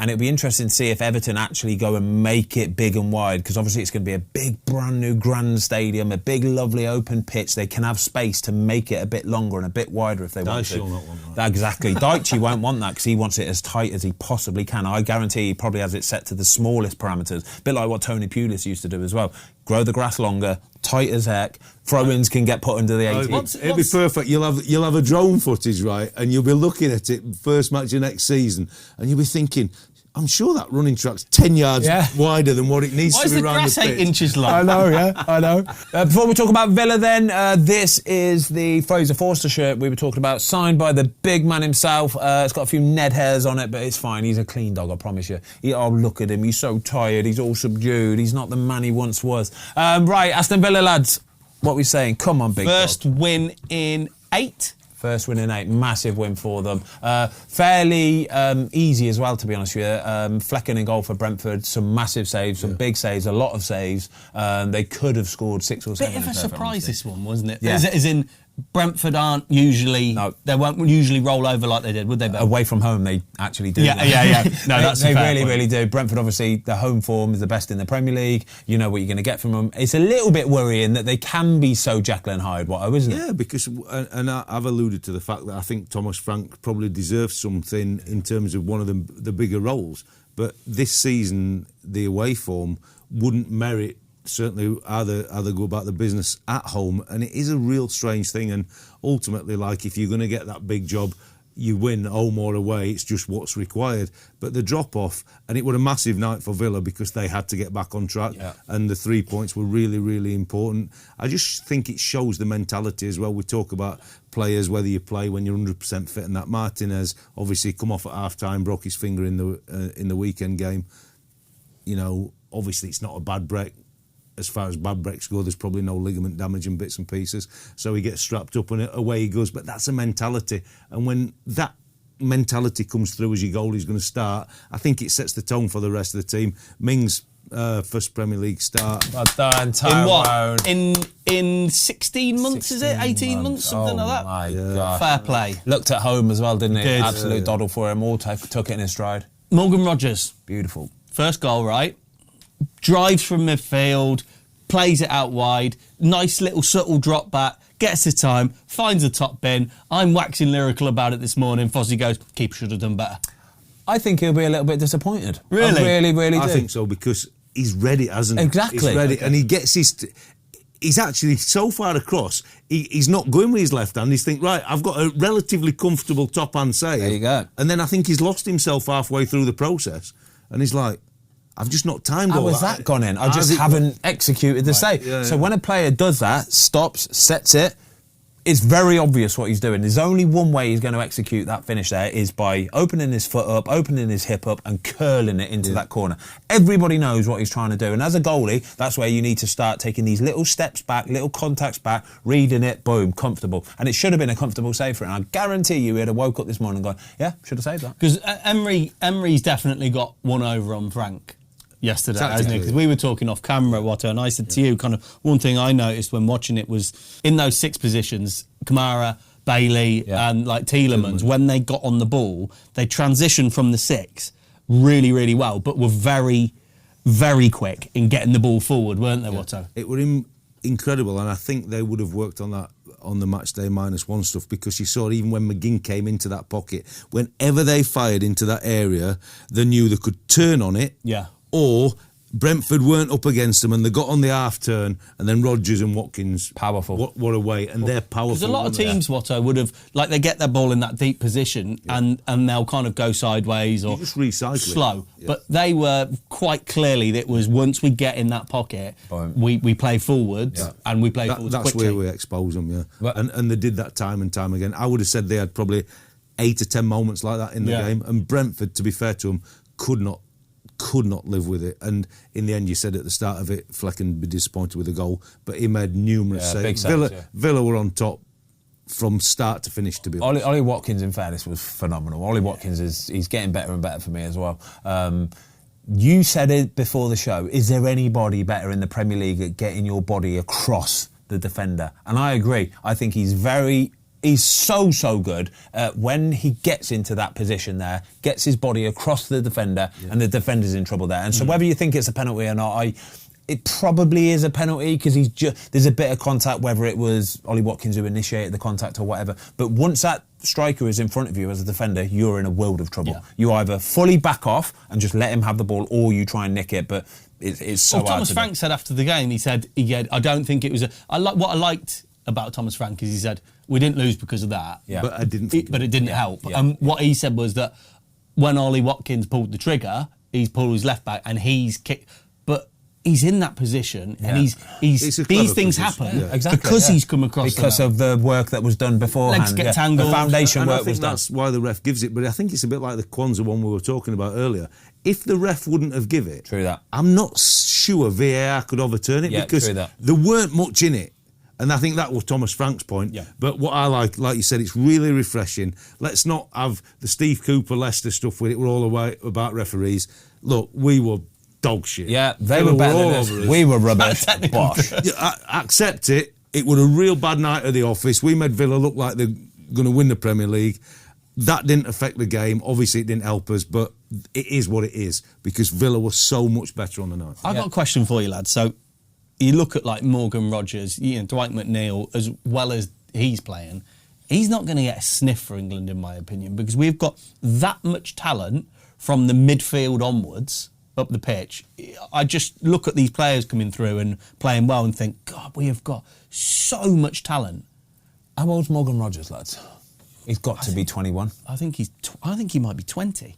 And it'll be interesting to see if Everton actually go and make it big and wide, because obviously it's going to be a big, brand new, grand stadium, a big, lovely open pitch. They can have space to make it a bit longer and a bit wider if they want to. Dyche will not want that. Exactly. Dyche won't want that because he wants it as tight as he possibly can. I guarantee he probably has it set to the smallest parameters, a bit like what Tony Pulis used to do as well. Grow the grass longer, tight as heck. Throw-ins can get put under the 18. It'll be perfect. You'll have a drone footage, right? And you'll be looking at it first match of next season, and you'll be thinking, I'm sure that running track's 10 yards wider than what it needs to be around the pitch. Why is the grass 8 inches long? I know. Before we talk about Villa then, this is the Fraser Forster shirt we were talking about, signed by the big man himself. It's got a few Ned hairs on it, but it's fine. He's a clean dog, I promise you. Look at him. He's so tired. He's all subdued. He's not the man he once was. Right, Aston Villa lads, what are we saying? Come on, big First dog. win in 8. First win in 8, massive win for them. Fairly easy as well, to be honest with you. Flecken in goal for Brentford, some massive saves, some big saves, a lot of saves. They could have scored 6 or 7. Bit of a surprise, this one, wasn't it? Yeah. As in, Brentford aren't usually... No. They won't usually roll over like they did, would they, Ben? Away from home, they actually do. Yeah. No, that's they a fair really, point. really do. Brentford, obviously, their home form is the best in the Premier League. You know what you're going to get from them. It's a little bit worrying that they can be so Jekyll and Hyde, isn't it? Yeah, because, and I've alluded to the fact that I think Thomas Frank probably deserves something in terms of one of the bigger roles. But this season, the away form wouldn't merit certainly how they go about the business at home, and it is a real strange thing. And ultimately, like, if you're going to get that big job, you win home or away. It's just what's required. But the drop off, and it was a massive night for Villa because they had to get back on track, and the 3 points were really, really important. I just think it shows the mentality as well. We talk about players, whether you play when you're 100% fit, and that Martinez obviously come off at half time, broke his finger in the weekend game. You know, obviously it's not a bad break. As far as bad breaks go, there's probably no ligament damage and bits and pieces. So he gets strapped up and away he goes. But that's a mentality. And when that mentality comes through as your goalie's going to start, I think it sets the tone for the rest of the team. Ming's first Premier League start. Well done, In what? In 16 months, is it? 18 months? Something like that? My God. Fair play. Looked at home as well, didn't he? Did. Absolute doddle for him. All took it in his stride. Morgan Rogers. Beautiful. First goal, right? Drives from midfield, plays it out wide, nice little subtle drop back, gets the time, finds the top bin. I'm waxing lyrical about it this morning. Fozzie goes, keeper should have done better. I think he'll be a little bit disappointed. Really? I really, really do. I think so, because he's read it, hasn't he? Exactly. He's read it, and he gets he's actually so far across, he's not going with his left hand. He's think, right, I've got a relatively comfortable top hand save. There you go. And then I think he's lost himself halfway through the process, and he's like, I've just not timed How all has that gone in? I just Has it- haven't executed the save. Yeah, So yeah. when a player does that, stops, sets it, it's very obvious what he's doing. There's only one way he's going to execute that finish there is by opening his foot up, opening his hip up and curling it into that corner. Everybody knows what he's trying to do. And as a goalie, that's where you need to start taking these little steps back, little contacts back, reading it, boom, comfortable. And it should have been a comfortable save for him. I guarantee you he'd have woke up this morning and gone, yeah, should have saved that. Because Emery's definitely got one over on Frank yesterday, hasn't he? Because we were talking off camera, Watto, and I said to you, kind of one thing I noticed when watching it was in those 6 positions, Kamara, Bailey and like Tielemans, when they got on the ball, they transitioned from the 6 really, really well, but were very, very quick in getting the ball forward, weren't they, Watto? It was incredible, and I think they would have worked on that on the match day -1 stuff, because you saw even when McGinn came into that pocket, whenever they fired into that area, they knew they could turn on it. Yeah. Or Brentford weren't up against them and they got on the half turn, and then Rodgers and Watkins Powerful. what away, and they're powerful. Because a lot of teams, Watto, would have, like, they get their ball in that deep position and they'll kind of go sideways or You just recycle it. slow. Yeah. But they were quite clearly, that was once we get in that pocket, we play forwards and we play forwards That's quickly. where we expose them, But- and they did that time and time again. I would have said they had probably 8 or 10 moments like that in the game. And Brentford, to be fair to them, could not live with it. And in the end, you said at the start of it, Flecken would be disappointed with the goal, but he made numerous saves. Villa were on top from start to finish, to be honest. Ollie Watkins, in fairness, was phenomenal. Ollie Watkins he's getting better and better for me as well. You said it before the show. Is there anybody better in the Premier League at getting your body across the defender? And I agree. I think he's so good when he gets into that position there, gets his body across the defender, and the defender's in trouble there. And so whether you think it's a penalty or not, it probably is a penalty because there's a bit of contact, whether it was Ollie Watkins who initiated the contact or whatever. But once that striker is in front of you as a defender, you're in a world of trouble. Yeah. You either fully back off and just let him have the ball, or you try and nick it. But it's so hard to do. Thomas Frank said after the game, he said, I don't think it was what I liked about Thomas Frank is he said, we didn't lose because of that. Yeah. But it didn't help. Yeah. And what he said was that when Ollie Watkins pulled the trigger, he's pulled his left back and he's kicked. But he's in that position and these things happen because he's come across because of the work that was done beforehand. Legs get tangled. The foundation and work I think was done. that's why the ref gives it. But I think it's a bit like the Kwanzaa one we were talking about earlier. If the ref wouldn't have given it, true that. I'm not sure VAR could overturn it because there weren't much in it. And I think that was Thomas Frank's point. Yeah. But what I like you said, it's really refreshing. Let's not have the Steve Cooper Leicester stuff with it. We're all away about referees. Look, we were dog shit. Yeah, they were better than us. We were rubbish. Bosh. I accept it. It was a real bad night at the office. We made Villa look like they're going to win the Premier League. That didn't affect the game. Obviously, it didn't help us, but it is what it is because Villa was so much better on the night. I've got a question for you, lads. So you look at like Morgan Rogers, Dwight McNeil, as well as he's playing. He's not going to get a sniff for England, in my opinion, because we've got that much talent from the midfield onwards up the pitch. I just look at these players coming through and playing well and think, God, we have got so much talent. How old's Morgan Rogers, lads? He's got to be 21. I think he might be 20.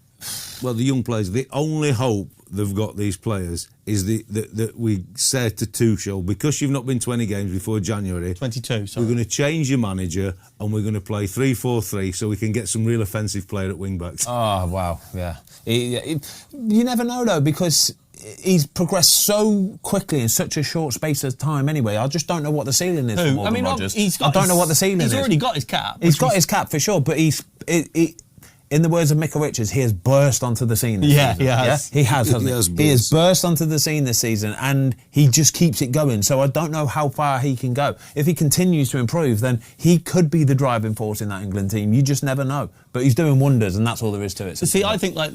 Well, the young players, the only hope they've got, these players, is that we said to Tuchel, because you've not been 20 games before January, 22, sorry. We're going to change your manager and we're going to play 3-4-3 so we can get some real offensive player at wing-backs. Oh, wow, yeah. You never know, though, because he's progressed so quickly in such a short space of time anyway. I just don't know what the ceiling is for Morgan Rogers. I don't know what the ceiling is. He's already got his cap. He's got his cap, for sure, but in the words of Michael Richards, he has burst onto the scene this season. He has. Yeah? He has, he has burst onto the scene this season and he just keeps it going. So I don't know how far he can go. If he continues to improve, then he could be the driving force in that England team. You just never know. But he's doing wonders and that's all there is to it. So see, I think like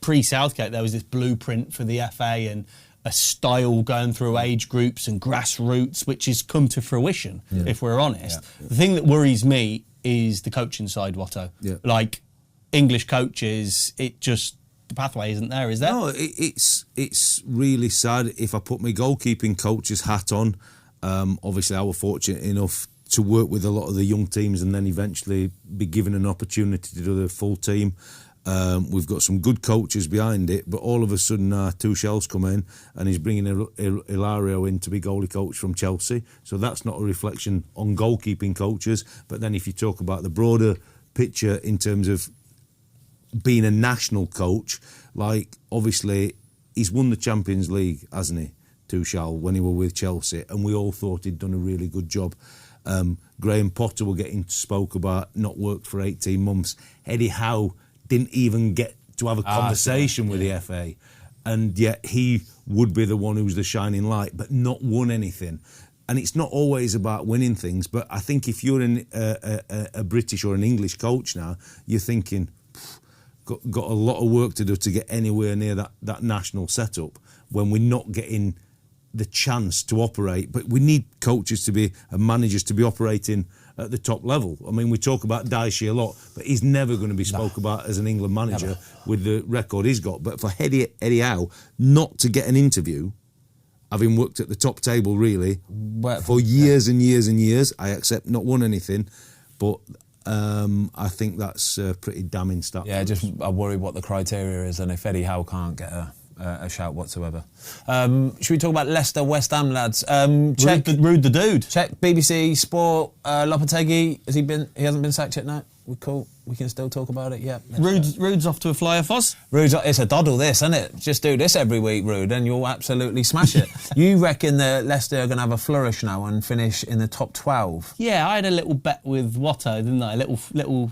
pre-Southgate, there was this blueprint for the FA and a style going through age groups and grassroots, which has come to fruition, if we're honest. Yeah. The thing that worries me is the coaching side, Watto. Yeah. Like English coaches, the pathway isn't there, is there? No, it's really sad. If I put my goalkeeping coach's hat on, obviously I was fortunate enough to work with a lot of the young teams and then eventually be given an opportunity to do the full team. We've got some good coaches behind it, but all of a sudden Tuchel's come in and he's bringing Ilario in to be goalie coach from Chelsea. So that's not a reflection on goalkeeping coaches. But then if you talk about the broader picture in terms of being a national coach, like obviously he's won the Champions League, hasn't he, Tuchel, when he was with Chelsea, and we all thought he'd done a really good job. Graham Potter were getting spoke about, not worked for 18 months. Eddie Howe didn't even get to have a conversation with the FA, and yet he would be the one who's the shining light, but not won anything. And it's not always about winning things, but I think if you're a British or an English coach now, you're thinking, got a lot of work to do to get anywhere near that national setup when we're not getting the chance to operate. But we need coaches to be and managers to be operating at the top level. I mean, we talk about Dicey a lot, but he's never going to be spoke about as an England manager with the record he's got. But for Eddie Howe not to get an interview, having worked at the top table really for years and years and years, I accept not won anything, but I think that's a pretty damning stat. Yeah, I worry what the criteria is, and if Eddie Howe can't get a shout whatsoever. Should we talk about Leicester, West Ham, lads? Rude the dude. Check BBC Sport. Lopetegui, he hasn't been sacked yet now? We're cool. We can still talk about it. Yeah. Rude's off to a flyer, Foz. Rude's, it's a doddle, this, isn't it? Just do this every week, Rude, and you'll absolutely smash it. You reckon that Leicester are going to have a flourish now and finish in the top 12? Yeah, I had a little bet with Watto, didn't I? A little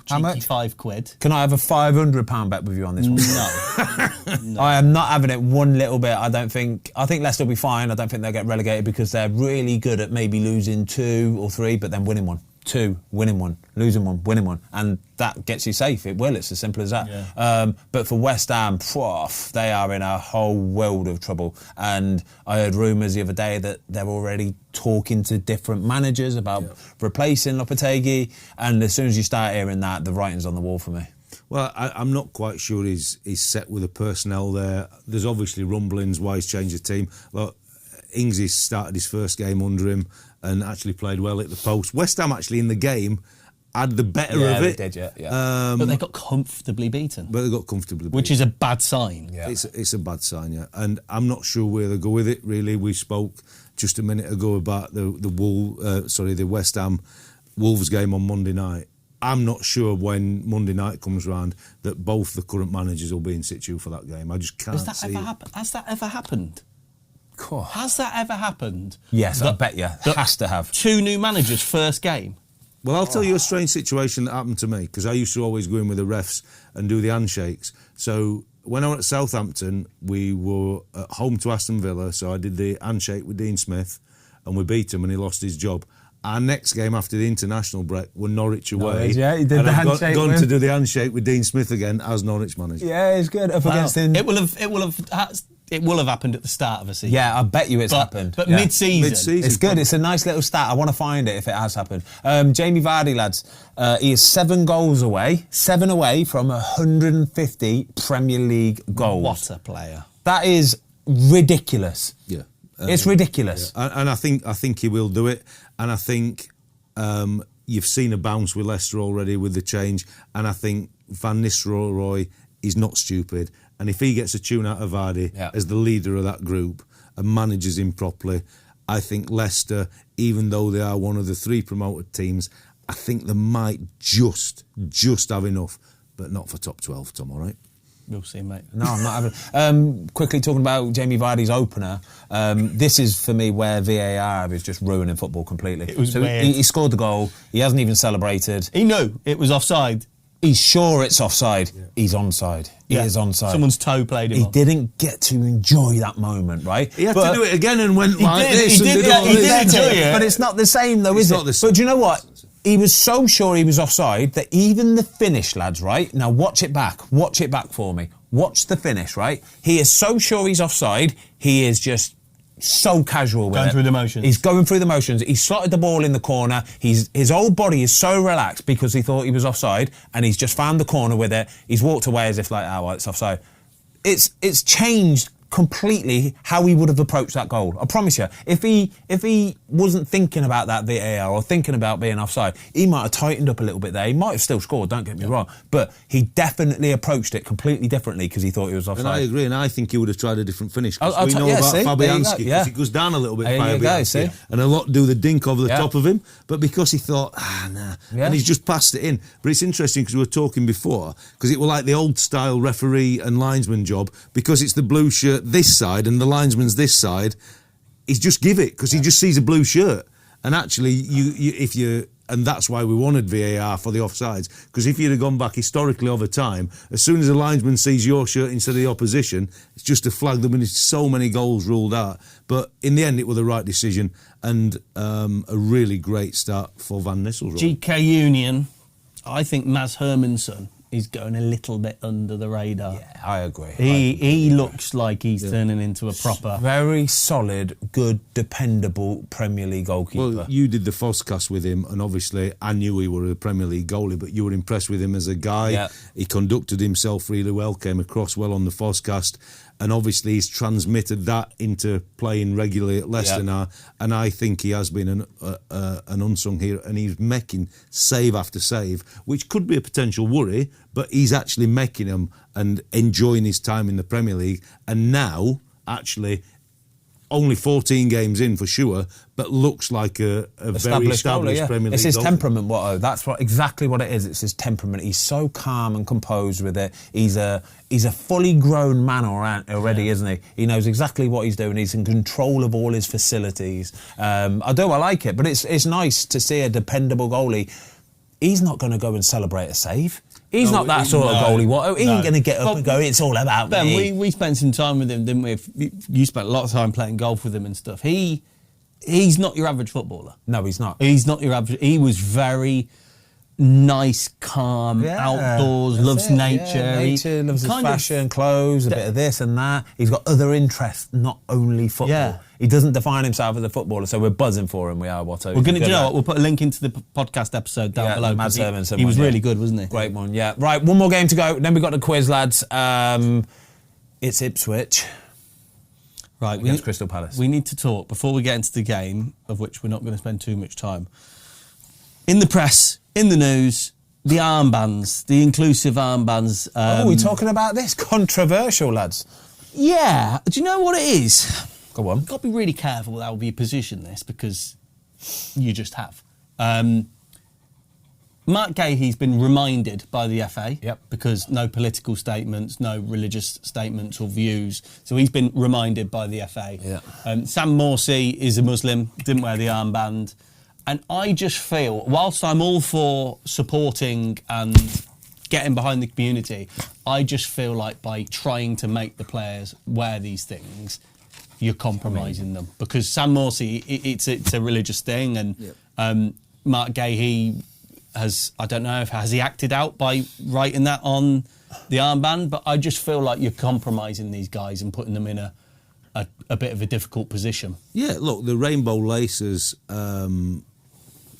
How cheeky much? £5. Can I have a £500 bet with you on this one? No. I am not having it one little bit. I think Leicester will be fine. I don't think they'll get relegated because they're really good at maybe losing 2 or 3, but then winning one. 2, winning 1, losing 1, winning 1, and that gets you safe. It will. It's as simple as that. Yeah. But for West Ham, they are in a whole world of trouble. And I heard rumours the other day that they're already talking to different managers about replacing Lopetegui. And as soon as you start hearing that, the writing's on the wall for me. Well, I'm not quite sure he's set with the personnel there. There's obviously rumblings why he's changed the team. Look, Ings started his first game under him and actually played well at the post. West Ham actually in the game had the better of it. They did, yeah. But they got comfortably beaten. Which is a bad sign. Yeah. It's a bad sign, yeah. And I'm not sure where they go with it, really. We spoke just a minute ago about the West Ham Wolves game on Monday night. I'm not sure when Monday night comes round that both the current managers will be in situ for that game. I just can't see it. Has that ever happened? Cool. Has that ever happened? Yes, I bet you. Has to have. 2 new managers first game. Well, I'll tell you a strange situation that happened to me, because I used to always go in with the refs and do the handshakes. So when I went to Southampton, we were at home to Aston Villa, so I did the handshake with Dean Smith, and we beat him and he lost his job. Our next game after the international break were Norwich away. Yeah, he did and the I've handshake gone with to him. do the handshake with Dean Smith again as Norwich manager. Yeah, it's good. Up against him. It will have happened at the start of a season. Yeah, I bet you it's happened. But yeah. mid-season. It's good. It's a nice little stat. I want to find it if it has happened. Jamie Vardy, lads, he is 7 away from 150 Premier League goals. What a player. That is ridiculous. Yeah. It's ridiculous. Yeah. And I think he will do it. And I think you've seen a bounce with Leicester already with the change. And I think Van Nistelrooy is not stupid. And if he gets a tune out of Vardy as the leader of that group and manages him properly, I think Leicester, even though they are one of the 3 promoted teams, I think they might just have enough, but not for top 12, Tom, all right? We'll see, mate. No, I'm not having... quickly talking about Jamie Vardy's opener, this is, for me, where VAR is just ruining football completely. It was weird. He scored the goal. He hasn't even celebrated. He knew it was offside. He's sure it's offside. Yeah. He's onside. He is onside. Someone's toe played him He off. didn't get to enjoy that moment, right? He had to do it again and went like this. He did enjoy it. But it's not the same, though, is it? But do you know what? He was so sure he was offside that even the finish, lads, right? Now watch it back. Watch it back for me. Watch the finish, right? He is so sure he's offside, he is just so casual with it. Going through the motions. He's going through the motions. He slotted the ball in the corner. His whole body is so relaxed because he thought he was offside, and he's just found the corner with it. He's walked away as if like, oh, well, it's offside. It's changed completely how he would have approached that goal. I promise you. If he wasn't thinking about that VAR or thinking about being offside, he might have tightened up a little bit there. He might have still scored, don't get me wrong. But he definitely approached it completely differently because he thought he was offside. And I agree, and I think he would have tried a different finish. We know about Fabianski, because he goes down a little bit, Fabianski, and a lot do the dink over the top of him, but because he thought, nah, and he's just passed it in. But it's interesting because we were talking before, because it was like the old-style referee and linesman job, because it's the blue shirt this side and the linesman's this side, he's just give it, because he just sees a blue shirt. And actually, and that's why we wanted VAR for the offsides, because if you'd have gone back historically over time, as soon as a linesman sees your shirt instead of the opposition, it's just a flag. There have been so many goals ruled out. But in the end, it was the right decision, and a really great start for Van Nistelrooy. GK Union, I think Maz Hermansson is going a little bit under the radar. Yeah, I agree. He looks like he's turning into a proper... Very solid, good, dependable Premier League goalkeeper. Well, you did the Foscast with him, and obviously I knew he were a Premier League goalie, but you were impressed with him as a guy. Yeah. He conducted himself really well, came across well on the Foscast, and obviously he's transmitted that into playing regularly at Leicester now, and I think he has been an unsung hero, and he's making save after save, which could be a potential worry, but he's actually making them and enjoying his time in the Premier League, and now actually only 14 games in for sure, but looks like a very established goalie, Premier League It's his goalie. temperament, Watto. That's exactly what it is. It's his temperament. He's so calm and composed with it. He's a fully grown man already, isn't he? He knows exactly what he's doing. He's in control of all his facilities. I like it, but it's nice to see a dependable goalie. He's not going to go and celebrate a save. He's not that sort of goalie. What? He ain't going to get up and go, it's all about Ben, me. we spent some time with him, didn't we? You spent a lot of time playing golf with him and stuff. He's not your average footballer. No, he's not. He's not your average. He was very nice, calm, outdoors, loves nature. Yeah, loves his fashion, clothes, a bit of this and that. He's got other interests, not only football. Yeah. He doesn't define himself as a footballer, so we're buzzing for him. We are, Watto. We're going to, do you know what? We'll put a link into the podcast episode down below. He was really good, wasn't he? Great one, yeah. Right, one more game to go. Then we've got the quiz, lads. It's Ipswich. Right, Against Crystal Palace. We need to talk, before we get into the game, of which we're not going to spend too much time. In the press, in the news, the armbands, the inclusive armbands. We're talking about this. Controversial, lads. Yeah. Do you know what it is? Go on. You've got to be really careful with how you position this, because you just have. Mark Gahey's been reminded by the FA, because no political statements, no religious statements or views. So he's been reminded by the FA. Yeah. Sam Morsey is a Muslim, didn't wear the armband. And I just feel, whilst I'm all for supporting and getting behind the community, I just feel like by trying to make the players wear these things, you're compromising them. Because Sam Morsey, it's a religious thing, and Mark Gahey has, I don't know, has he acted out by writing that on the armband? But I just feel like you're compromising these guys and putting them in a bit of a difficult position. Yeah, look, the Rainbow Laces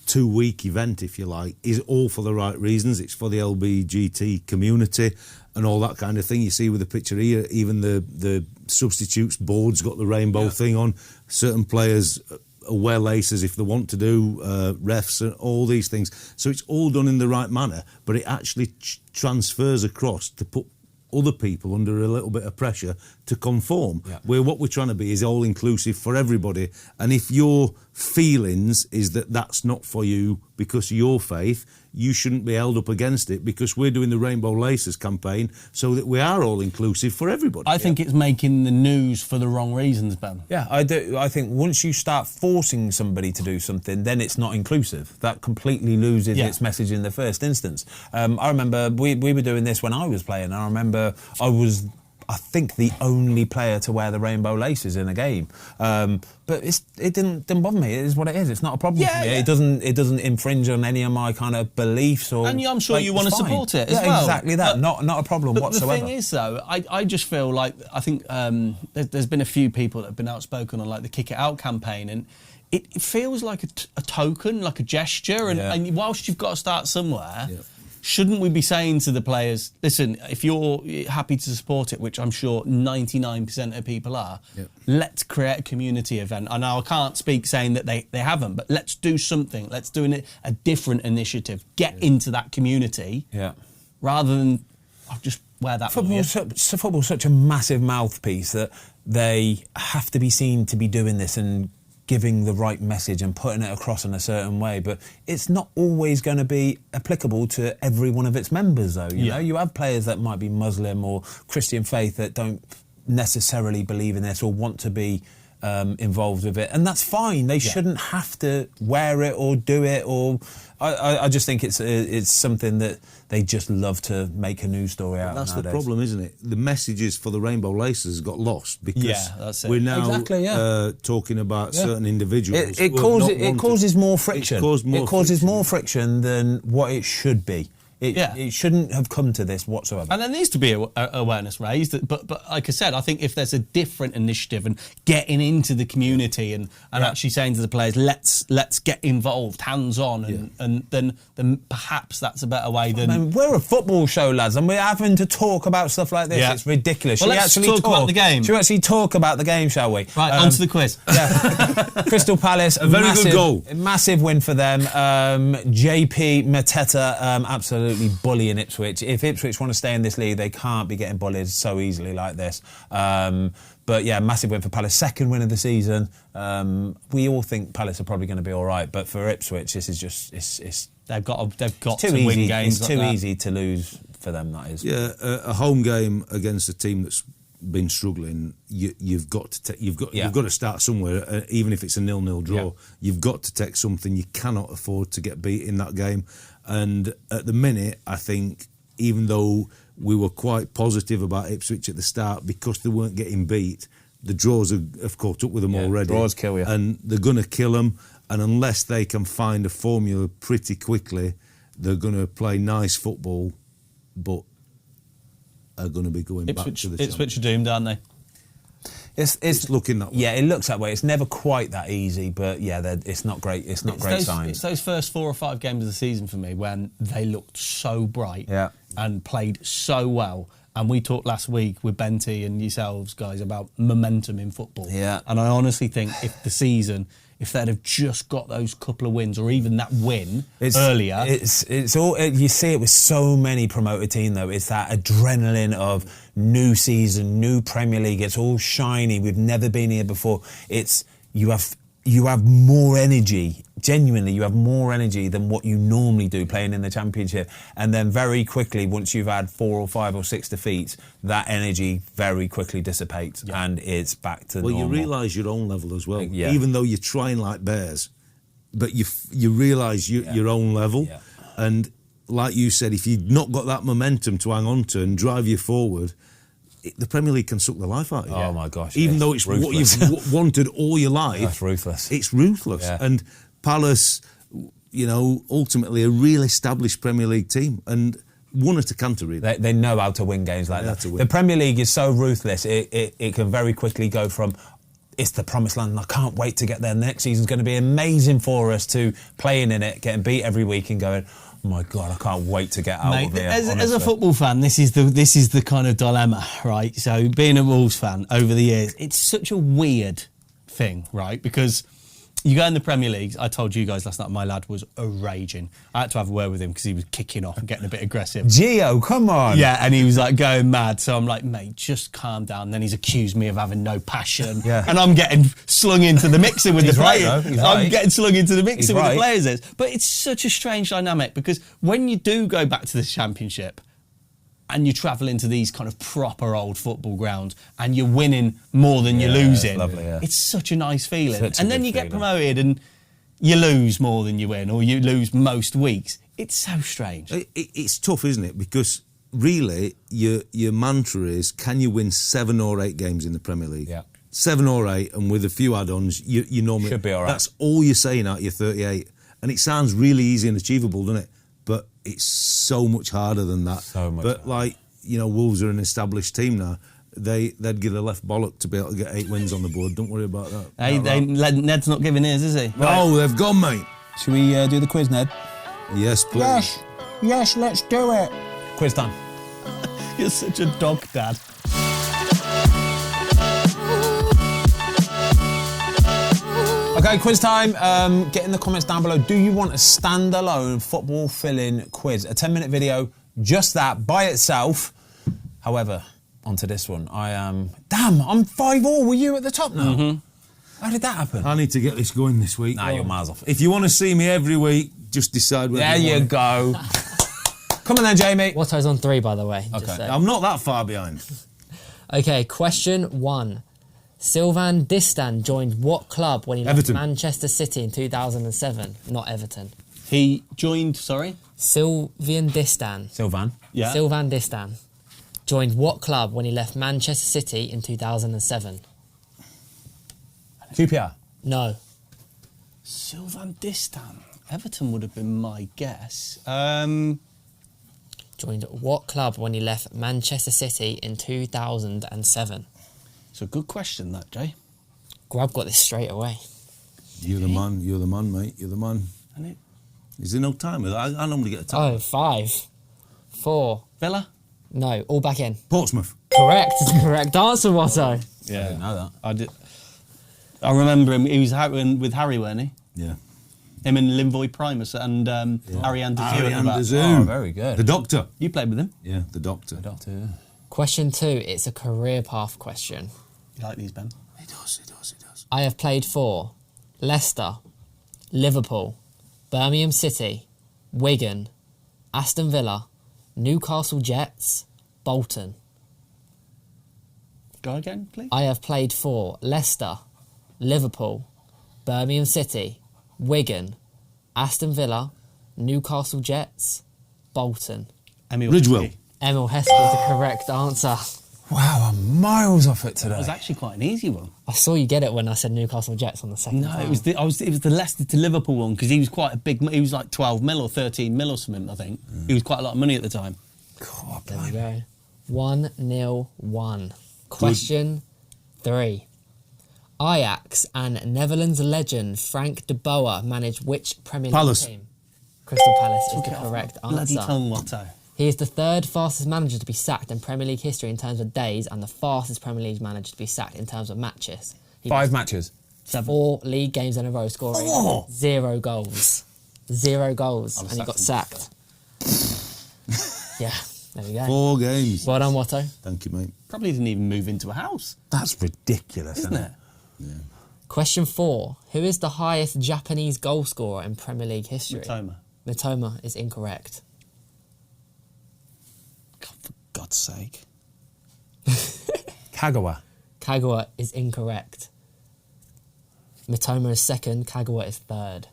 2-week event, if you like, is all for the right reasons. It's for the LBGT community and all that kind of thing. You see with the picture here, even the substitutes board's got the rainbow thing on. Certain players wear laces if they want to do, refs and all these things. So it's all done in the right manner, but it actually transfers across to put other people under a little bit of pressure to conform, where what we're trying to be is all inclusive for everybody. And if your feelings is that that's not for you because of your faith, you shouldn't be held up against it, because we're doing the Rainbow Laces campaign so that we are all inclusive for everybody. I think it's making the news for the wrong reasons, Ben. Yeah, I do. I think once you start forcing somebody to do something, then it's not inclusive. That completely loses its message in the first instance. I remember we were doing this when I was playing. I remember I was, I think, the only player to wear the rainbow laces in a game. But it didn't bother me. It is what it is. It's not a problem for me. It doesn't infringe on any of my kind of beliefs or. And I'm sure you want to support it as well. Yeah, exactly that. Not a problem whatsoever. The thing is, though, I just feel like I think there's been a few people that have been outspoken on like the Kick It Out campaign, and it feels like a token, like a gesture, and whilst you've got to start somewhere. Yeah. Shouldn't we be saying to the players, listen, if you're happy to support it, which I'm sure 99% of people are, let's create a community event. I know I can't speak saying that they haven't, but let's do something. Let's do a different initiative. Get into that community rather than just wear that. Football's such a massive mouthpiece that they have to be seen to be doing this and giving the right message and putting it across in a certain way, but it's not always going to be applicable to every one of its members, though. You know, you have players that might be Muslim or Christian faith that don't necessarily believe in this or want to be involved with it, and that's fine. They shouldn't have to wear it or do it. Or I just think it's something that they just love to make a news story out of. That's nowadays. the problem, isn't it? The messages for the Rainbow Laces got lost because that's it. we're now talking about certain individuals. It causes more friction. It causes more friction than what it should be. It shouldn't have come to this whatsoever. And there needs to be awareness raised. But like I said, I think if there's a different initiative and getting into the community and actually saying to the players, let's get involved, hands on, and then perhaps that's a better way than. I mean, we're a football show, lads, and we're having to talk about stuff like this. Yeah. It's ridiculous. Well, let's talk about the game. Should we actually talk about the game, shall we? Right, on to the quiz. Crystal Palace, a very good goal. Massive win for them. JP Mateta, absolutely bullying Ipswich. If Ipswich want to stay in this league, they can't be getting bullied so easily like this. But But yeah, massive win for Palace. Second win of the season. We all think Palace are probably going to be all right, but for Ipswich, this is just it's They've got to too win easy. games. It's too easy to lose for them. That is. Yeah, a home game against a team that's been struggling. You've got to start somewhere, even if it's a 0-0 draw. Yeah. You've got to take something. You cannot afford to get beat in that game. And at the minute, I think, even though we were quite positive about Ipswich at the start because they weren't getting beat, the draws have caught up with them already. Draws kill you. And they're going to kill them. And unless they can find a formula pretty quickly, they're going to play nice football, but are going to be going back to the Ipswich are doomed, aren't they? It's looking that way. Yeah, it looks that way. It's never quite that easy, but yeah, it's not great. It's not great signs. It's those first 4 or 5 games of the season for me when they looked so bright and played so well. And we talked last week with Benty and yourselves, guys, about momentum in football. Yeah. And I honestly think if they'd have just got those couple of wins or even that win earlier. It's all you see it with so many promoted teams though. It's that adrenaline of new season, new Premier League. It's all shiny. We've never been here before. It's you have more energy. Genuinely, you have more energy than what you normally do playing in the Championship. And then very quickly, once you've had 4 or 5 or 6 defeats, that energy very quickly dissipates and it's back to normal. Well, you realise your own level as well. Yeah. Even though you're trying like bears, but you realise your own level. Yeah. And like you said, if you've not got that momentum to hang on to and drive you forward, the Premier League can suck the life out of you. Oh, my gosh. Even though it's ruthless. What you've wanted all your life. That's ruthless. It's ruthless. Yeah. And Palace, ultimately a real established Premier League team and won at a canter, really. They know how to win games like that. The Premier League is so ruthless, it can very quickly go from it's the promised land and I can't wait to get there. Next season's going to be amazing for us to playing in it, getting beat every week and going, oh my God, I can't wait to get out of here. As a football fan, this is the kind of dilemma, right? So being a Wolves fan over the years, it's such a weird thing, right? Because you go in the Premier League, I told you guys last night, my lad was raging. I had to have a word with him because he was kicking off and getting a bit aggressive. Gio, come on. Yeah, and he was like going mad. So I'm like, mate, just calm down. And then he's accused me of having no passion. Yeah. And I'm getting slung into the mixer with the players. I'm getting slung into the mixer with the players. But it's such a strange dynamic because when you do go back to the Championship and you travel into these kind of proper old football grounds and you're winning more than you're losing. Lovely, it's such a nice feeling. And then you get promoted and you lose more than you win or you lose most weeks. It's so strange. It's tough, isn't it? Because really your mantra is, can you win 7 or 8 games in the Premier League? Yeah. 7 or 8, and with a few add-ons, you normally... Should be all right. That's all you're saying out your 38. And it sounds really easy and achievable, doesn't it? But it's so much harder than that. So much But harder. Wolves are an established team now. They'd give a left bollock to be able to get 8 wins on the board. Don't worry about that. Ned's not giving his, is he? No, they've gone, mate. Should we do the quiz, Ned? Yes, please. Yes, let's do it. Quiz time. You're such a dog, Dad. Okay, quiz time. Get in the comments down below. Do you want a standalone football fill-in quiz? A 10-minute video, just that, by itself. However, onto this one. I'm 5-all. Were you at the top now? Mm-hmm. How did that happen? I need to get this going this week. Nah, you're miles off. If you want to see me every week, just decide whether you want go. Come on then, Jamie. Watto's on 3, by the way. Okay. I'm not that far behind. Okay, question 1. Sylvain Distin joined what club when he left Manchester City in 2007? Not Everton. He joined, sorry? Sylvain Distin. Sylvain. Yeah. Sylvain Distin joined what club when he left Manchester City in 2007? QPR. No. Sylvain Distin. Everton would have been my guess. Joined what club when he left Manchester City in 2007? It's a good question, that, Jay. Grab got this straight away. You're the man, mate. You're the man. Is there no timer? I normally get a timer. 5, 4. Villa? No, all back in. Portsmouth. Correct. Correct answer, Watto. Yeah, I didn't know that. I did. I remember him. He was with Harry, weren't he? Yeah. Him and Linvoy Primus and Ariane Dezoux. Oh, very good. The Doctor. You played with him? Yeah, the Doctor. The Doctor, yeah. Question 2. It's a career path question. You like these, Ben? He does. I have played for Leicester, Liverpool, Birmingham City, Wigan, Aston Villa, Newcastle Jets, Bolton. Go again, please. I have played for Leicester, Liverpool, Birmingham City, Wigan, Aston Villa, Newcastle Jets, Bolton. Ridgewell. Emil Heskey is the correct answer. Wow, I'm miles off it today. That was actually quite an easy one. I saw you get it when I said Newcastle Jets on the second No, time. it was the Leicester to Liverpool one because he was quite a big. He was like 12 mil or 13 mil or something. I think he was quite a lot of money at the time. God, There we go. 1-0-1. Question 3. Ajax and Netherlands legend Frank de Boer managed which Premier League Palace. team? Crystal Palace is the correct Bloody answer. tongue, Watto. He is the third fastest manager to be sacked in Premier League history in terms of days and the fastest Premier League manager to be sacked in terms of matches. He 5 got matches. 4 league games in a row, scoring 0 goals. 0 goals, and he got sacked. Yeah, there we go. 4 games. Well done, Watto. Thank you, mate. Probably didn't even move into a house, That's ridiculous, isn't it? Yeah. Question 4. Who is the highest Japanese goal scorer in Premier League history? Mitoma. Mitoma is incorrect. God, for God's sake. Kagawa. Kagawa is incorrect. Mitoma is second, Kagawa is third.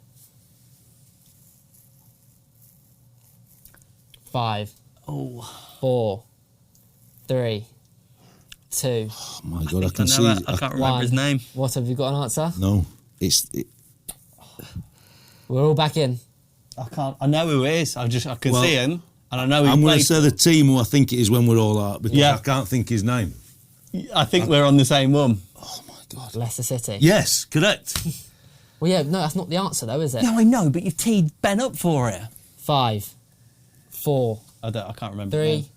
5, Oh, 4, 3, 2. Oh my God, I can I see. know I can't remember his name. What, have you got an answer? No, We're all back in. I can't. I know who it is. I can Well, see him, and I know who I'm he going to played. say the team who I think it is when we're all out because Yeah. I can't think his name. I think we're on the same one. Oh my God. Leicester City. Yes, correct. Well, yeah, no, that's not the answer, though, is it? No, I know, but you've teed Ben up for it. 5, 4, I can't remember. his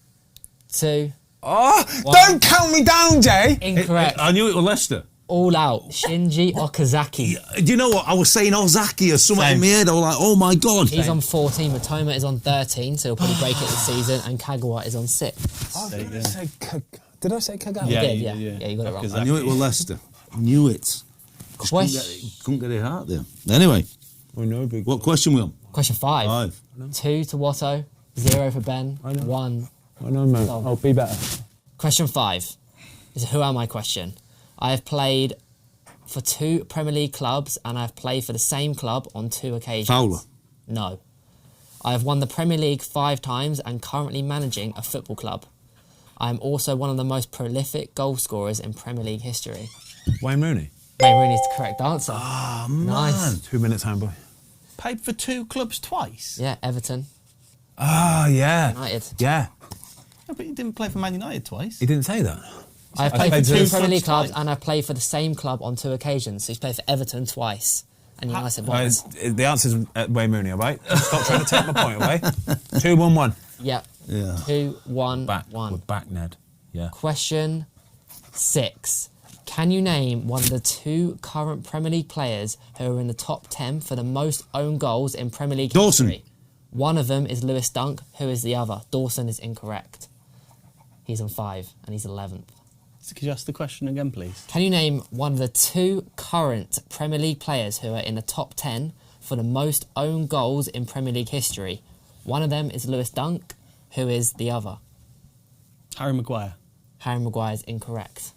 3, name. 2. Oh, One. don't count me down, Jay. Incorrect. I knew it was Leicester. All out. Shinji Okazaki. Do you know what? I was saying Ozaki or something Same. in my head. I was like, oh my God. He's on 14, Matoma is on 13, so he'll probably break it this season, and Kagawa is on 6. There you go. Did I say Kagawa? Yeah, You did, yeah, yeah. yeah. You got it wrong. Okazaki. I knew it was Leicester. Knew it. Just couldn't get it out there. Anyway, I know, big. what question we on? Question 5. 5. 2 to Watto, 0 for Ben, 1. I know, mate. Oh. I'll be better. Question 5 is a Who Am I question. I have played for 2 Premier League clubs, and I have played for the same club on 2 occasions. Fowler. No. I have won the Premier League 5 times and currently managing a football club. I am also one of the most prolific goal scorers in Premier League history. Wayne Rooney. Wayne Rooney is the correct answer. Oh, Nice. 2 minutes, handboy. Played for 2 clubs twice. Yeah, Everton, Ah, yeah. United. Yeah. No, but he didn't play for Man United twice. He didn't say that. I've I played for played 2 for Premier League clubs clubs, and I've played for the same club on 2 occasions. So he's played for Everton twice and United Right, once. the answer's Wayne Rooney, all right? Stop trying to take my point away. 2-1-1. Yep. Yeah. 2, 1, Back. 1. We're back, Ned. Yeah. Question 6. Can you name one of the 2 current Premier League players who are in the top 10 for the most own goals in Premier League Dawson. history? One of them is Lewis Dunk. Who is the other? Dawson is incorrect. He's on 5 and he's 11th. So could you ask the question again, please? Can you name one of the 2 current Premier League players who are in the top 10 for the most own goals in Premier League history? One of them is Lewis Dunk. Who is the other? Harry Maguire. Harry Maguire is incorrect.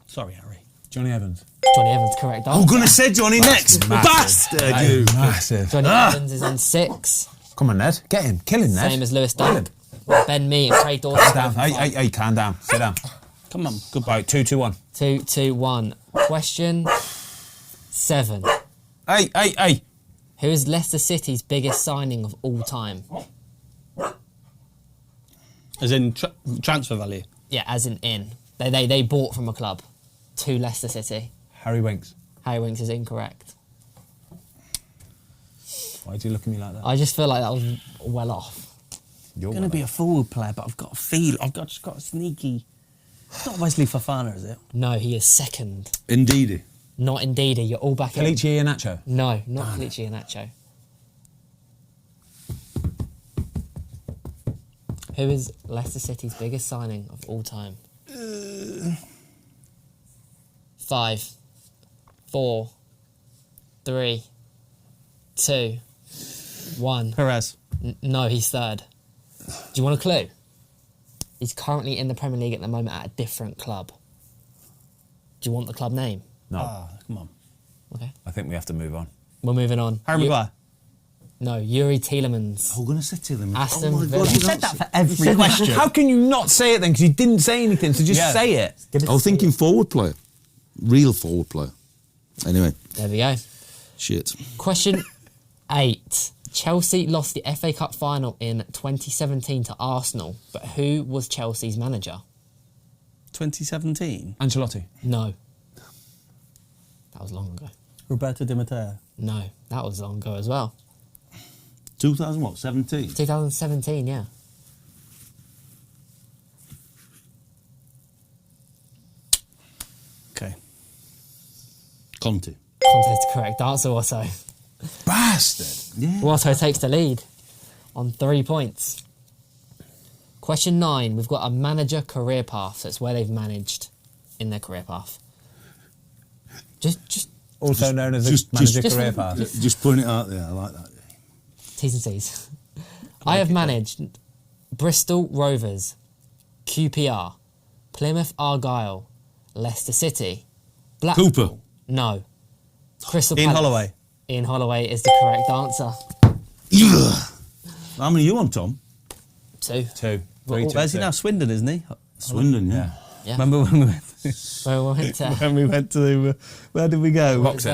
Sorry, Harry. Johnny Evans. Johnny Evans, correct answer. I'm going to say Johnny next. Massive. Bastard, you. Massive. Johnny Evans is on 6. Come on, Ned. Get him. Kill him, Ned. Same as Lewis Kill him. Dunk. Ben Mee and Craig Dawson. Sit down. Hey, calm down. Sit down. Come on, goodbye. Right, 2-2-1. 2, 2, 1. Question 7. Hey. Who is Leicester City's biggest signing of all time? As in transfer value. Yeah, as in. They bought from a club to Leicester City. Harry Winks. Harry Winks is incorrect. Why do you look at me like that? I just feel like that was well off. You're I'm going to be a forward player, but I've got a feel. Just got a sneaky. It's not Wesley Fofana, is it? No, he is second. Indeedy. Not Ndidi. You're all back in. Kelechi Iheanacho. No, not Kelechi Iheanacho. Who is Leicester City's biggest signing of all time? 5, 4, 3, 2, 1. Perez. No, he's third. Do you want a clue? He's currently in the Premier League at the moment at a different club. Do you want the club name? No. Come on. Okay. I think we have to move on. We're moving on. Harry Maguire. No, Yuri Tielemans. I'm going to say Tielemans. Aston oh my Villa. God, You said that for every question. How can you not say it then? Because you didn't say anything, so just say it. I was thinking forward player. Real forward player. Anyway. There we go. Shit. Question 8. Chelsea lost the FA Cup final in 2017 to Arsenal, but who was Chelsea's manager? 2017. Ancelotti. No. That was long ago. Roberto Di Matteo. No, that was long ago as well. 2017. 2017, yeah. Okay. Conte. Conte's the correct answer, Otto. Bastard. Yeah. Otto takes the lead on 3 points. Question 9. We've got a manager career path. So it's where they've managed in their career path. Just Also known as just- a manager just- career path. Just putting it out there. I like that. T's and C's. I have managed Bristol Rovers, QPR, Plymouth Argyle, Leicester City, Blackpool. Cooper. No. Crystal Ian Palace. Holloway. Ian Holloway is the correct answer. How many are you on, Tom? 2. 2. Where's he now? Swindon, isn't he? Swindon, yeah. Yeah. Remember when we went? Where we went to, When we went to where did we go? it was,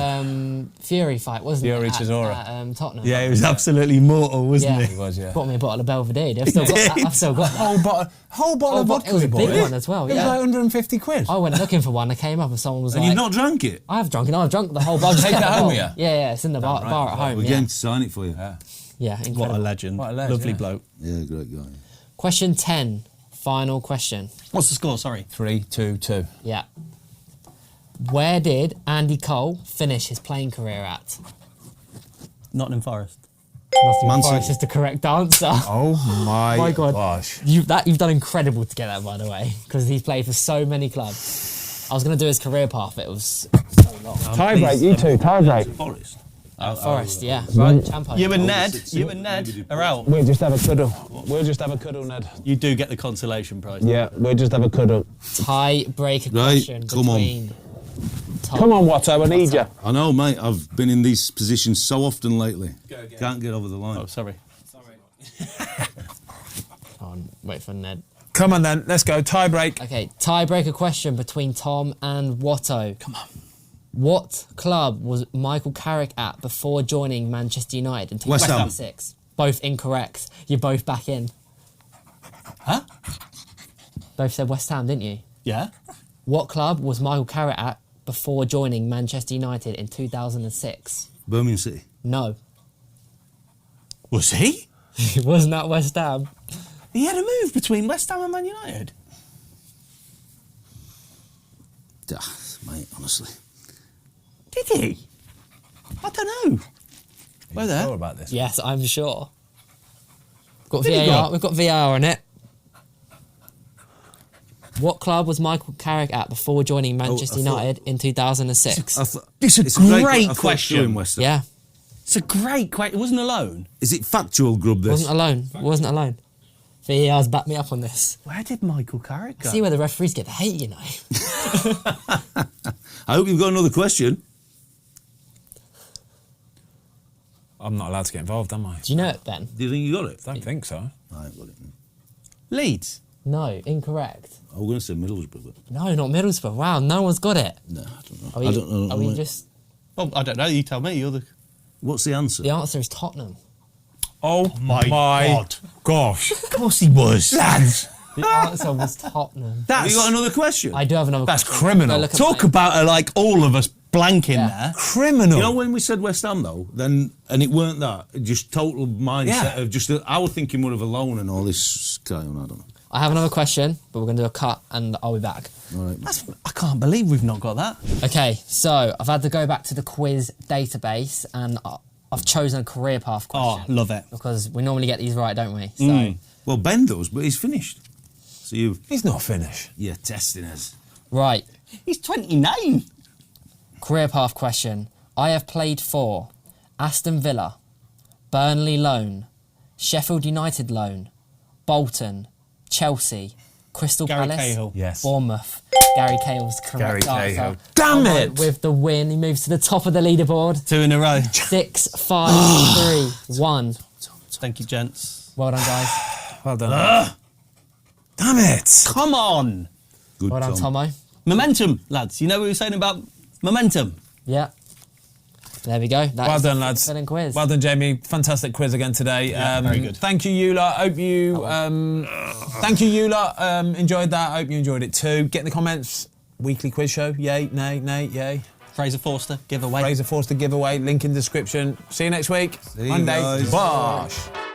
Fury fight, wasn't Fury it? Chisora. At Tottenham. Yeah, he was absolutely mortal, wasn't Yeah. he? He was, yeah. Bought me a bottle of Belvedere. I've still got that. I've still got that. Whole bottle Oh, of but vodka it was a we big bought, one as well, It was yeah. like 150 quid. I went looking for one. I came up and someone was And like, you've not drank it? I have drunk it. I've drunk the whole bar. Take that home with you? Yeah, it's in the bar at home. We're Yeah, getting to sign it for you. yeah, What incredible. a legend. What a legend, Lovely yeah. bloke. Yeah, great guy. Question 10. Final question. What's the score? Sorry. 3-2-2. Yeah. Where did Andy Cole finish his playing career at? Nottingham Forest. Nottingham Man Forest City. is the correct answer. Oh my God. gosh. You've done incredible to get that, by the way, because he's played for so many clubs. I was going to do his career path, but it was so long. Tie break, you two, tie break. Forest. Forest, yeah. Right, Champo. You and Ned are out. We'll just have a cuddle. We'll just have a cuddle, Ned. You do get the consolation prize. Yeah, we'll just have a cuddle. Tie-breaker Right, question come on. between Tom. Come on, Watto, I need you. I know, mate. I've been in these positions so often lately. Can't get over the line. Oh, sorry. Hold on, wait for Ned. Come on then, let's go. Tie break. Okay, tie-breaker question between Tom and Watto. Come on. What club was Michael Carrick at before joining Manchester United in West Ham. 2006? Both incorrect. You're both back in. Huh? Both said West Ham, didn't you? Yeah. What club was Michael Carrick at before joining Manchester United in 2006? Birmingham City. No. Was he? It wasn't at West Ham. He had a move between West Ham and Man United. Mate, honestly. Did he? I don't know. Where there? Sure about this? Yes, I'm sure. Got Did he VAR. go? We've got VAR on it. What club was Michael Carrick at before joining Manchester I thought- United in 2006? It's a great question. West Ham. Yeah, It's a great question. It wasn't alone. Is it factual, Grub? This. wasn't alone. Wasn't alone. VAR's backed me up on this. Where did Michael Carrick go? See where the referees get the hate, you know. I hope you've got another question. I'm not allowed to get involved, am I? Do you know it, Ben? Do you think you got it? I don't think so. I ain't got it. Leeds. No, incorrect. I was going to say Middlesbrough, but No, not Middlesbrough. Wow, no one's got it. no, I don't know. Are we, I don't know. Are we just? Oh, I don't know. You tell me. You're the. What's the answer? The answer is Tottenham. Oh my God. gosh. Of course he was. Lads. The answer was Tottenham. Have you got another question? I do have another. That's question. criminal. Go look at Talk my- about like all of us blanking Yeah. there. Criminal. You know when we said West Ham though, then and it weren't that, just total mindset Yeah. of just I was thinking more of alone and all this kind of, I don't know. I have another question, but we're going to do a cut and I'll be back. All right. I can't believe we've not got that. Okay, so I've had to go back to the quiz database and I've chosen a career path Oh, question. love it. Because we normally get these right, don't we? So Well, Ben does, but he's finished. So He's not finished. you're testing us. Right. He's 29. Career path question. I have played for Aston Villa, Burnley loan, Sheffield United loan, Bolton, Chelsea, Crystal Gary Palace, Cahill. Yes. Bournemouth. Gary Cahill's correct Gary Cahill. answer. Damn Tomo it! With the win, he moves to the top of the leaderboard. 2 in a row. 6, 5, 3, 1. Thank you, gents. Well done, guys. Well done. Damn it! Come on. Good Well done, Tom. Tomo. Momentum, lads. You know what we were saying about momentum? Yeah. There we go. That Well is done, the lads. filling quiz. Well done, Jamie. Fantastic quiz again today. Yeah, very good. Thank you, Eula. Hope you. Thank you, Eula. Enjoyed that. Hope you enjoyed it too. Get in the comments. Weekly quiz show. Yay, nay, yay. Fraser Forster, giveaway. Fraser Forster giveaway. Link in description. See you next week. See you Monday. guys. Bosh.